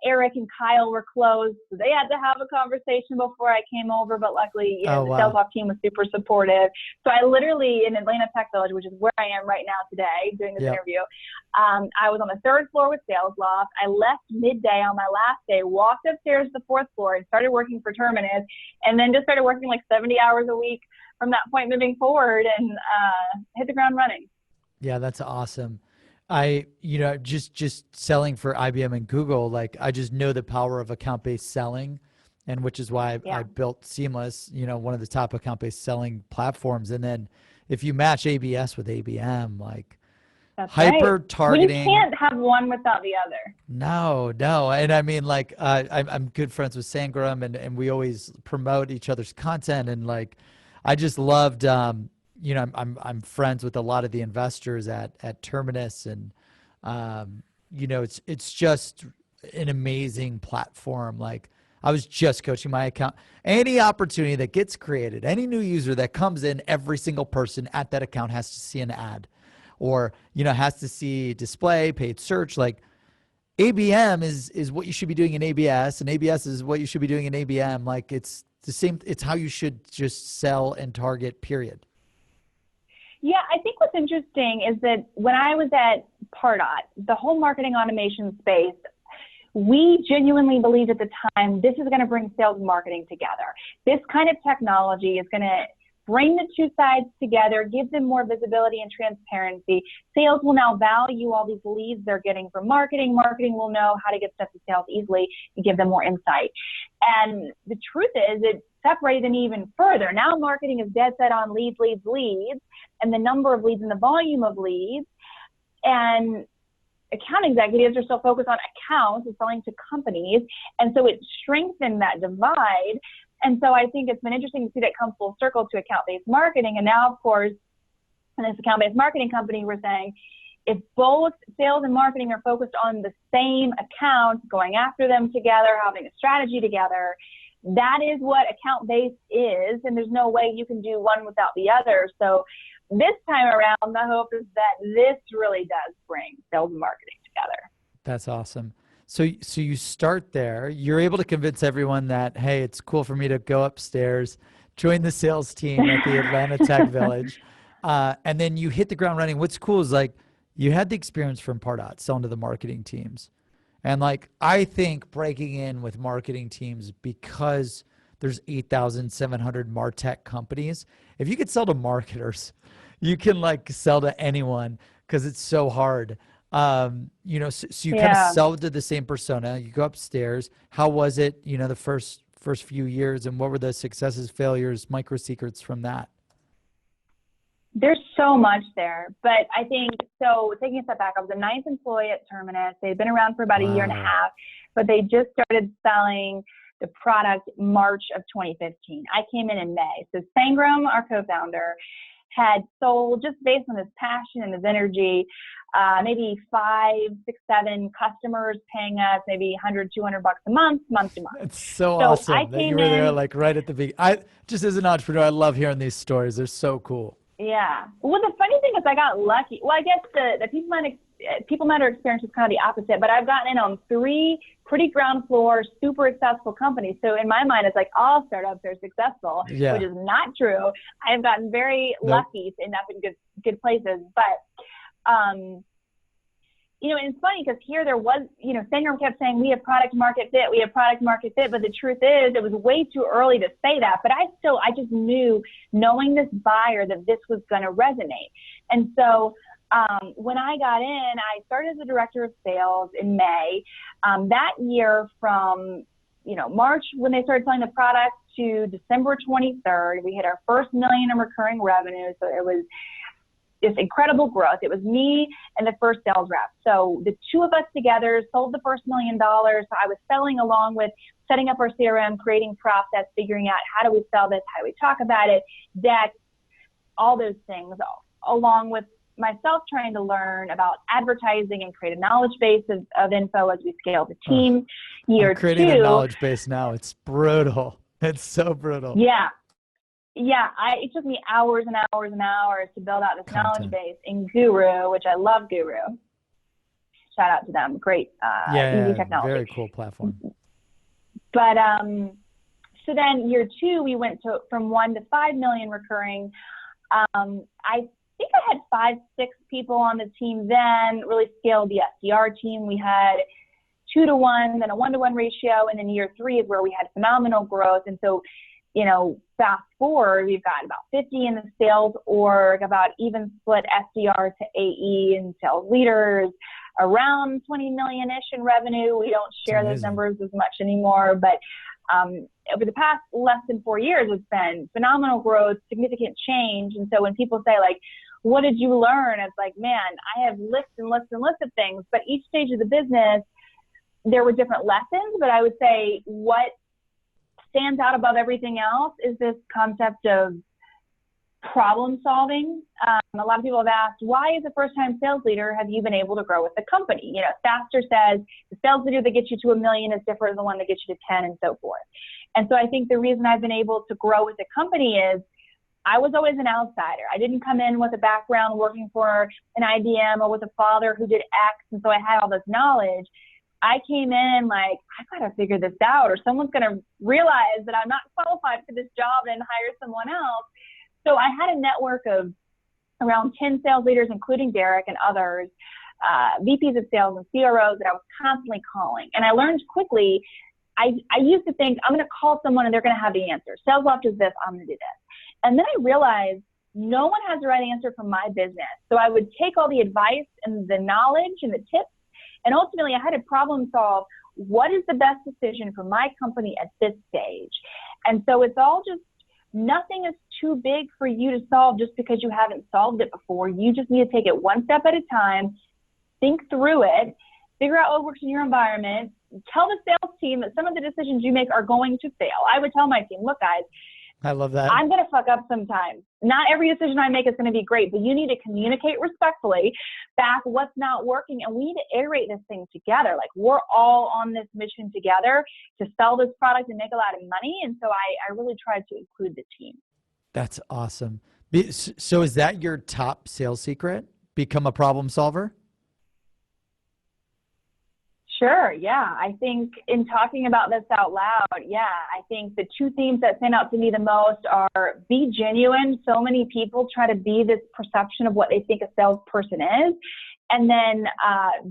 Eric and Kyle were close, so they had to have a conversation before I came over, but luckily, the sales ops team was super supportive. So I literally, in Atlanta Tech Village, which is where I am right now today, doing this interview, I was on the third floor with Sales Loft. I left midday on my last day, walked upstairs to the fourth floor and started working for Terminus, and then just started working like 70 hours a week from that point moving forward, and hit the ground running. Yeah, that's awesome. Just selling for IBM and Google, like, I just know the power of account-based selling, and which is why I built Seamless, one of the top account-based selling platforms. And then if you match ABS with ABM, like, that's hyper targeting. You can't have one without the other. No. And I mean, like, I'm good friends with Sangram, and we always promote each other's content. And like, I just loved, I'm friends with a lot of the investors at Terminus, and it's just an amazing platform. Like, I was just coaching my account. Any opportunity that gets created, any new user that comes in, every single person at that account has to see an ad, or has to see display, paid search. Like, ABM is what you should be doing in ABS, and ABS is what you should be doing in ABM. Like, it's the same. It's how you should just sell and target, period. Yeah, I think what's interesting is that when I was at Pardot, the whole marketing automation space, we genuinely believed at the time, this is going to bring sales and marketing together. This kind of technology is going to bring the two sides together, give them more visibility and transparency. Sales will now value all these leads they're getting from marketing. Marketing will know how to get stuff to sales easily and give them more insight. And the truth is, it separated them even further. Now marketing is dead set on leads, and the number of leads and the volume of leads. And account executives are still focused on accounts and selling to companies. And so it strengthened that divide. And so I think it's been interesting to see that come full circle to account-based marketing. And now, of course, in this account-based marketing company, we're saying, if both sales and marketing are focused on the same accounts, going after them together, having a strategy together, that is what account-based is, and there's no way you can do one without the other. So this time around, the hope is that this really does bring sales and marketing together. That's awesome. So you start there. You're able to convince everyone that, hey, it's cool for me to go upstairs, join the sales team at the Atlanta Tech Village, and then you hit the ground running. What's cool is, like, you had the experience from Pardot selling to the marketing teams. And like, I think breaking in with marketing teams, because there's 8,700 MarTech companies, if you could sell to marketers, you can like sell to anyone, because it's so hard. So you kind of sell to the same persona. You go upstairs. How was it, the first few years, and what were the successes, failures, micro secrets from that? There's so much there, but I think, so taking a step back, I was a ninth employee at Terminus. They'd been around for about a year and a half, but they just started selling the product March of 2015. I came in May. So Sangram, our co-founder, had sold, just based on his passion and his energy, maybe 5, 6, 7 customers paying us maybe $100, $200 a month to month. It's so awesome that you were there, like, right at the beginning. Just as an entrepreneur, I love hearing these stories. They're so cool. Yeah. Well, the funny thing is I got lucky. Well, I guess the people matter experience is kind of the opposite, but I've gotten in on 3 pretty ground floor, super successful companies. So in my mind, it's like all startups are successful, which Yeah. is not true. I've gotten very Nope. lucky to end up in good places. But and it's funny because here there was, Sangrum kept saying, we have product market fit, we have product market fit. But the truth is, it was way too early to say that. But I just knew, knowing this buyer, that this was going to resonate. And so when I got in, I started as a director of sales in May. That year, from March, when they started selling the product, to December 23rd, we hit our first million in recurring revenue. So it was this incredible growth. It was me and the first sales rep. So the 2 of us together sold the first $1 million. So I was selling along with setting up our CRM, creating process, figuring out how do we sell this, how do we talk about it, decks, all those things, along with myself trying to learn about advertising and create a knowledge base of info as we scale the team. Year I'm creating 2. the knowledge base now. It's brutal. It's so brutal. Yeah. Yeah, it took me hours and hours and hours to build out this knowledge base in Guru, which I love Guru. Shout out to them. Great, easy technology. Very cool platform. But so then year 2, we went from 1 to 5 million recurring. I think I had 5, 6 people on the team then, really scaled the SDR team. We had 2 to 1, then a 1 to 1 ratio. And then year 3 is where we had phenomenal growth. And so, fast forward, we've got about 50 in the sales org, about even split SDR to AE and sales leaders, around 20 million-ish in revenue. We don't share those numbers as much anymore, but over the past less than 4 years, it's been phenomenal growth, significant change. And so when people say, like, what did you learn? It's like, man, I have lists and lists and lists of things, but each stage of the business, there were different lessons. But I would say what stands out above everything else is this concept of problem solving. A lot of people have asked, why as a first-time sales leader have you been able to grow with the company? Faster says the sales leader that gets you to $1 million is different than the one that gets you to 10, and so forth. And so I think the reason I've been able to grow with the company is I was always an outsider. I didn't come in with a background working for an IBM or with a father who did X, and so I had all this knowledge. I came in like, I got to figure this out, or someone's going to realize that I'm not qualified for this job and hire someone else. So I had a network of around 10 sales leaders, including Derek and others, VPs of sales and CROs that I was constantly calling. And I learned quickly, I used to think, I'm going to call someone and they're going to have the answer. Sales left is this, I'm going to do this. And then I realized no one has the right answer for my business. So I would take all the advice and the knowledge and the tips, and ultimately I had to problem solve what is the best decision for my company at this stage. And so it's all just, nothing is too big for you to solve just because you haven't solved it before. You just need to take it one step at a time, think through it, figure out what works in your environment, tell the sales team that some of the decisions you make are going to fail. I would tell my team, look guys, I love that. I'm going to fuck up sometimes. Not every decision I make is going to be great, but you need to communicate respectfully back what's not working. And we need to iterate this thing together. Like, we're all on this mission together to sell this product and make a lot of money. And so I really tried to include the team. That's awesome. So is that your top sales secret? Become a problem solver? Sure. Yeah. I think in talking about this out loud, I think the 2 themes that stand out to me the most are be genuine. So many people try to be this perception of what they think a salesperson is. And then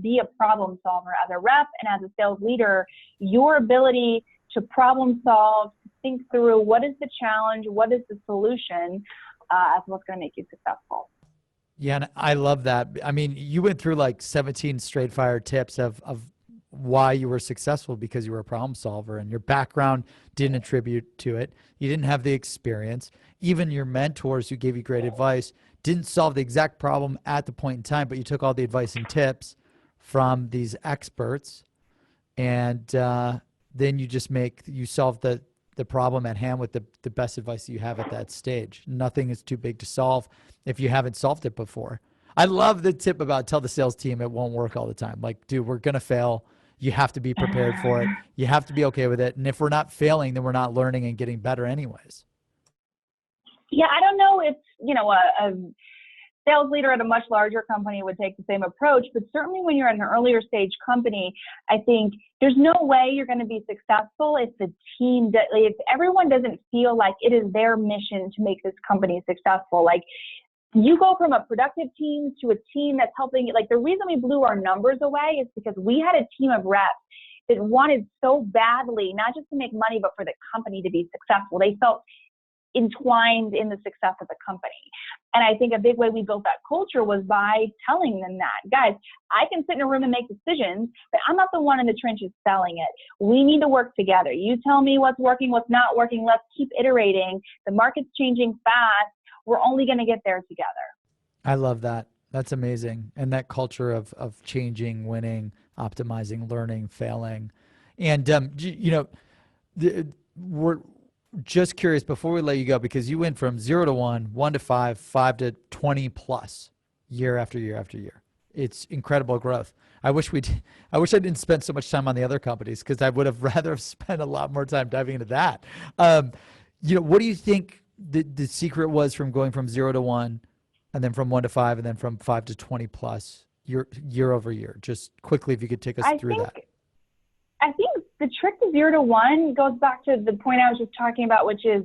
be a problem solver as a rep and as a sales leader. Your ability to problem solve, to think through what is the challenge, what is the solution, is what's going to make you successful. Yeah, and I love that. I mean, you went through like 17 straight fire tips of why you were successful, because you were a problem solver and your background didn't attribute to it. You didn't have the experience. Even your mentors who gave you great advice didn't solve the exact problem at the point in time, but you took all the advice and tips from these experts, and then you solve the problem at hand with the best advice that you have at that stage. Nothing is too big to solve if you haven't solved it before. I love the tip about tell the sales team it won't work all the time. Like, dude, we're going to fail. You have to be prepared for it. You have to be okay with it. And if we're not failing, then we're not learning and getting better anyways. Yeah, I don't know if, a sales leader at a much larger company would take the same approach, but certainly when you're at an earlier stage company, I think there's no way you're going to be successful if if everyone doesn't feel like it is their mission to make this company successful. Like, you go from a productive team to a team that's helping. Like, the reason we blew our numbers away is because we had a team of reps that wanted so badly, not just to make money, but for the company to be successful. They felt entwined in the success of the company. And I think a big way we built that culture was by telling them that, guys, I can sit in a room and make decisions, but I'm not the one in the trenches selling it. We need to work together. You tell me what's working, what's not working. Let's keep iterating. The market's changing fast. We're only going to get there together. I love that. That's amazing. And that culture of changing, winning, optimizing, learning, failing. And, we're just curious before we let you go, because you went from 0 to 1, 1 to 5, 5 to 20 plus year after year after year. It's incredible growth. I wish I didn't spend so much time on the other companies, because I would have rather spent a lot more time diving into that. What do you think the secret was from going from 0 to 1, and then from 1 to 5, and then from 5 to 20 plus year over year? Just quickly, if you could take us through that. I think the trick to 0 to 1 goes back to the point I was just talking about, which is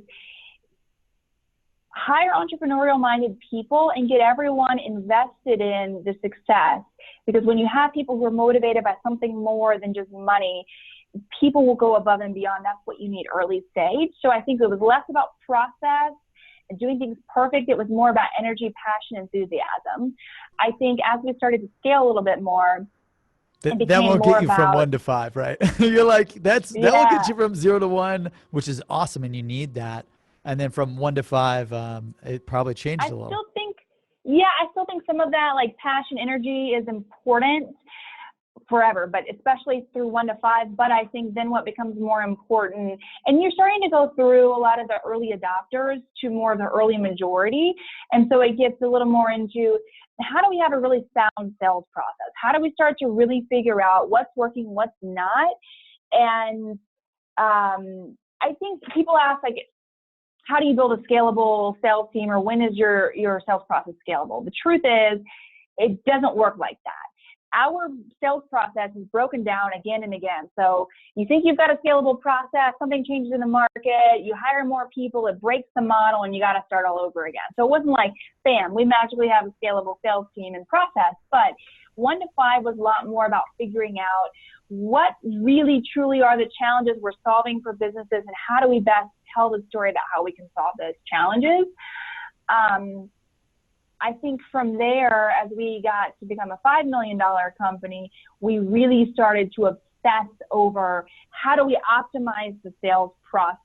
hire entrepreneurial minded people and get everyone invested in the success. Because when you have people who are motivated by something more than just money, people will go above and beyond. That's what you need early stage. So I think it was less about process and doing things perfect. It was more about energy, passion, enthusiasm. I think as we started to scale a little bit more, that won't get you from 1 to 5, right? You're like, that will get you from 0 to 1, which is awesome, and you need that. And then from 1 to 5, it probably changed a little. I still think some of that, like passion, energy, is important forever, but especially through 1 to 5. But I think then what becomes more important, and you're starting to go through a lot of the early adopters to more of the early majority. And so it gets a little more into, how do we have a really sound sales process? How do we start to really figure out what's working, what's not? And I think people ask, like, how do you build a scalable sales team, or when is your sales process scalable? The truth is, it doesn't work like that. Our sales process is broken down again and again. So you think you've got a scalable process, something changes in the market, you hire more people, it breaks the model, and you got to start all over again. So it wasn't like, bam, we magically have a scalable sales team and process. But 1 to 5 was a lot more about figuring out what really truly are the challenges we're solving for businesses, and how do we best tell the story about how we can solve those challenges. I think from there, as we got to become a $5 million company, we really started to obsess over how do we optimize the sales process.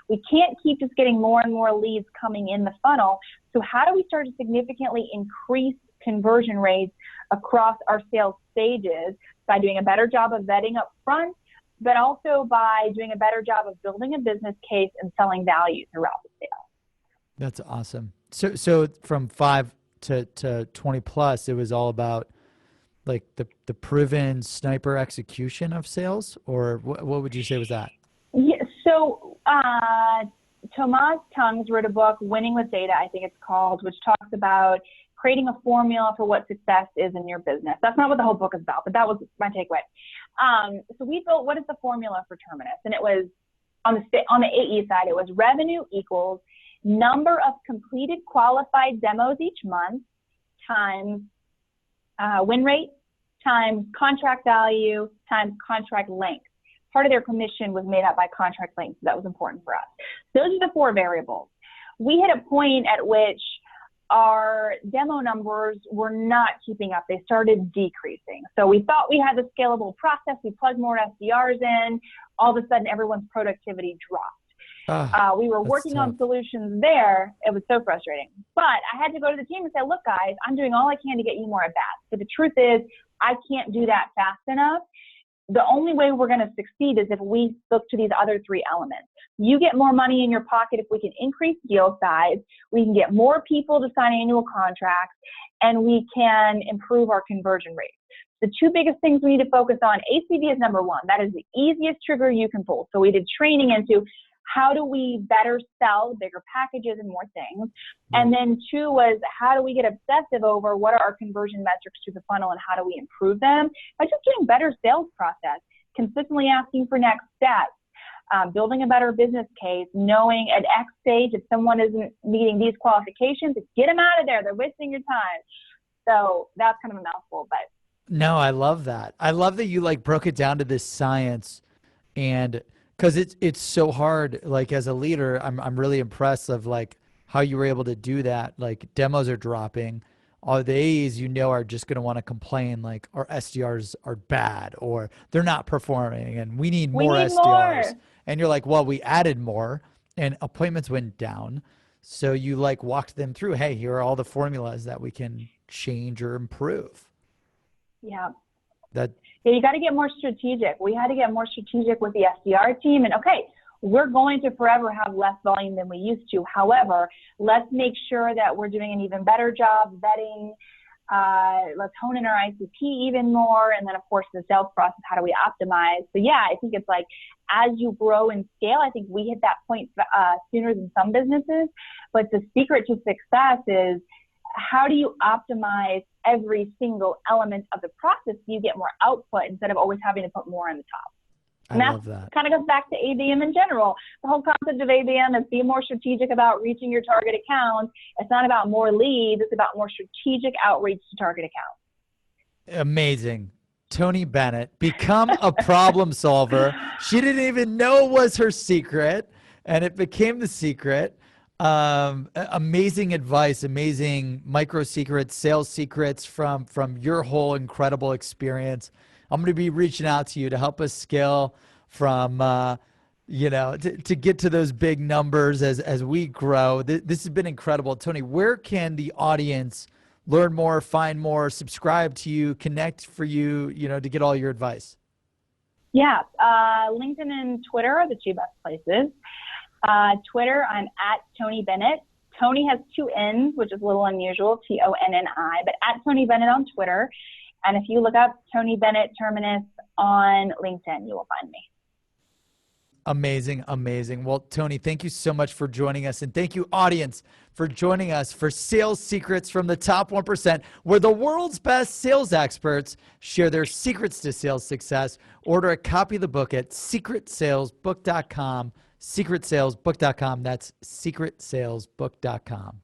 We can't keep just getting more and more leads coming in the funnel. So how do we start to significantly increase conversion rates across our sales stages by doing a better job of vetting up front, but also by doing a better job of building a business case and selling value throughout the sale. That's awesome. So from 5 to 20 plus, it was all about like the proven sniper execution of sales, or what would you say was that? Yeah. So Tomas Tungs wrote a book, Winning with Data, I think it's called, which talks about creating a formula for what success is in your business. That's not what the whole book is about, but that was my takeaway. So we built, what is the formula for Terminus? And it was on the AE side, it was revenue equals number of completed qualified demos each month times win rate times contract value times contract length. Part of their commission was made up by contract length, so that was important for us. Those are the 4 variables. We hit a point at which our demo numbers were not keeping up. They started decreasing. So we thought we had the scalable process. We plugged more SDRs in. All of a sudden, everyone's productivity dropped. We were working on solutions there. It was so frustrating. But I had to go to the team and say, look, guys, I'm doing all I can to get you more at bats. But the truth is, I can't do that fast enough. The only way we're going to succeed is if we look to these other 3 elements. You get more money in your pocket if we can increase deal size, we can get more people to sign annual contracts, and we can improve our conversion rates. The 2 biggest things we need to focus on, ACV is number 1. That is the easiest trigger you can pull. So we did training into how do we better sell bigger packages and more things? And then 2 was, how do we get obsessive over what are our conversion metrics to the funnel and how do we improve them? By just getting better sales process, consistently asking for next steps, building a better business case, knowing at X stage, if someone isn't meeting these qualifications, get them out of there. They're wasting your time. So that's kind of a mouthful, but. No, I love that. I love that you like broke it down to this science, and because it's so hard. Like as a leader, I'm really impressed of like how you were able to do that. Like demos are dropping. All the A's are just going to want to complain like our SDRs are bad or they're not performing and we need more SDRs. More. And you're like, well, we added more and appointments went down. So you like walked them through, hey, here are all the formulas that we can change or improve. Yeah. Yeah, you got to get more strategic. We had to get more strategic with the SDR team. And okay, we're going to forever have less volume than we used to. However, let's make sure that we're doing an even better job vetting. Let's hone in our ICP even more. And then, of course, the sales process, how do we optimize? So, yeah, I think it's like as you grow and scale, I think we hit that point sooner than some businesses. But the secret to success is how do you optimize every single element of the process so you get more output instead of always having to put more on the top? And I love that. Kind of goes back to ABM in general. The whole concept of ABM is be more strategic about reaching your target accounts. It's not about more leads. It's about more strategic outreach to target accounts. Amazing. Tonni Bennett, become a problem solver. She didn't even know was her secret, and it became the secret. Amazing advice, amazing micro secrets, sales secrets from your whole incredible experience. I'm going to be reaching out to you to help us scale from, to get to those big numbers as we grow. This has been incredible. Tonni, where can the audience learn more, find more, subscribe to you, connect for you, to get all your advice? Yeah. LinkedIn and Twitter are the 2 best places. Twitter, I'm at Tonni Bennett. Tonni has 2 N's, which is a little unusual, Tonni, but at Tonni Bennett on Twitter. And if you look up Tonni Bennett Terminus on LinkedIn, you will find me. Amazing, amazing. Well, Tonni, thank you so much for joining us. And thank you, audience, for joining us for Sales Secrets from the Top 1%, where the world's best sales experts share their secrets to sales success. Order a copy of the book at secretsalesbook.com, secretsalesbook.com. That's secretsalesbook.com.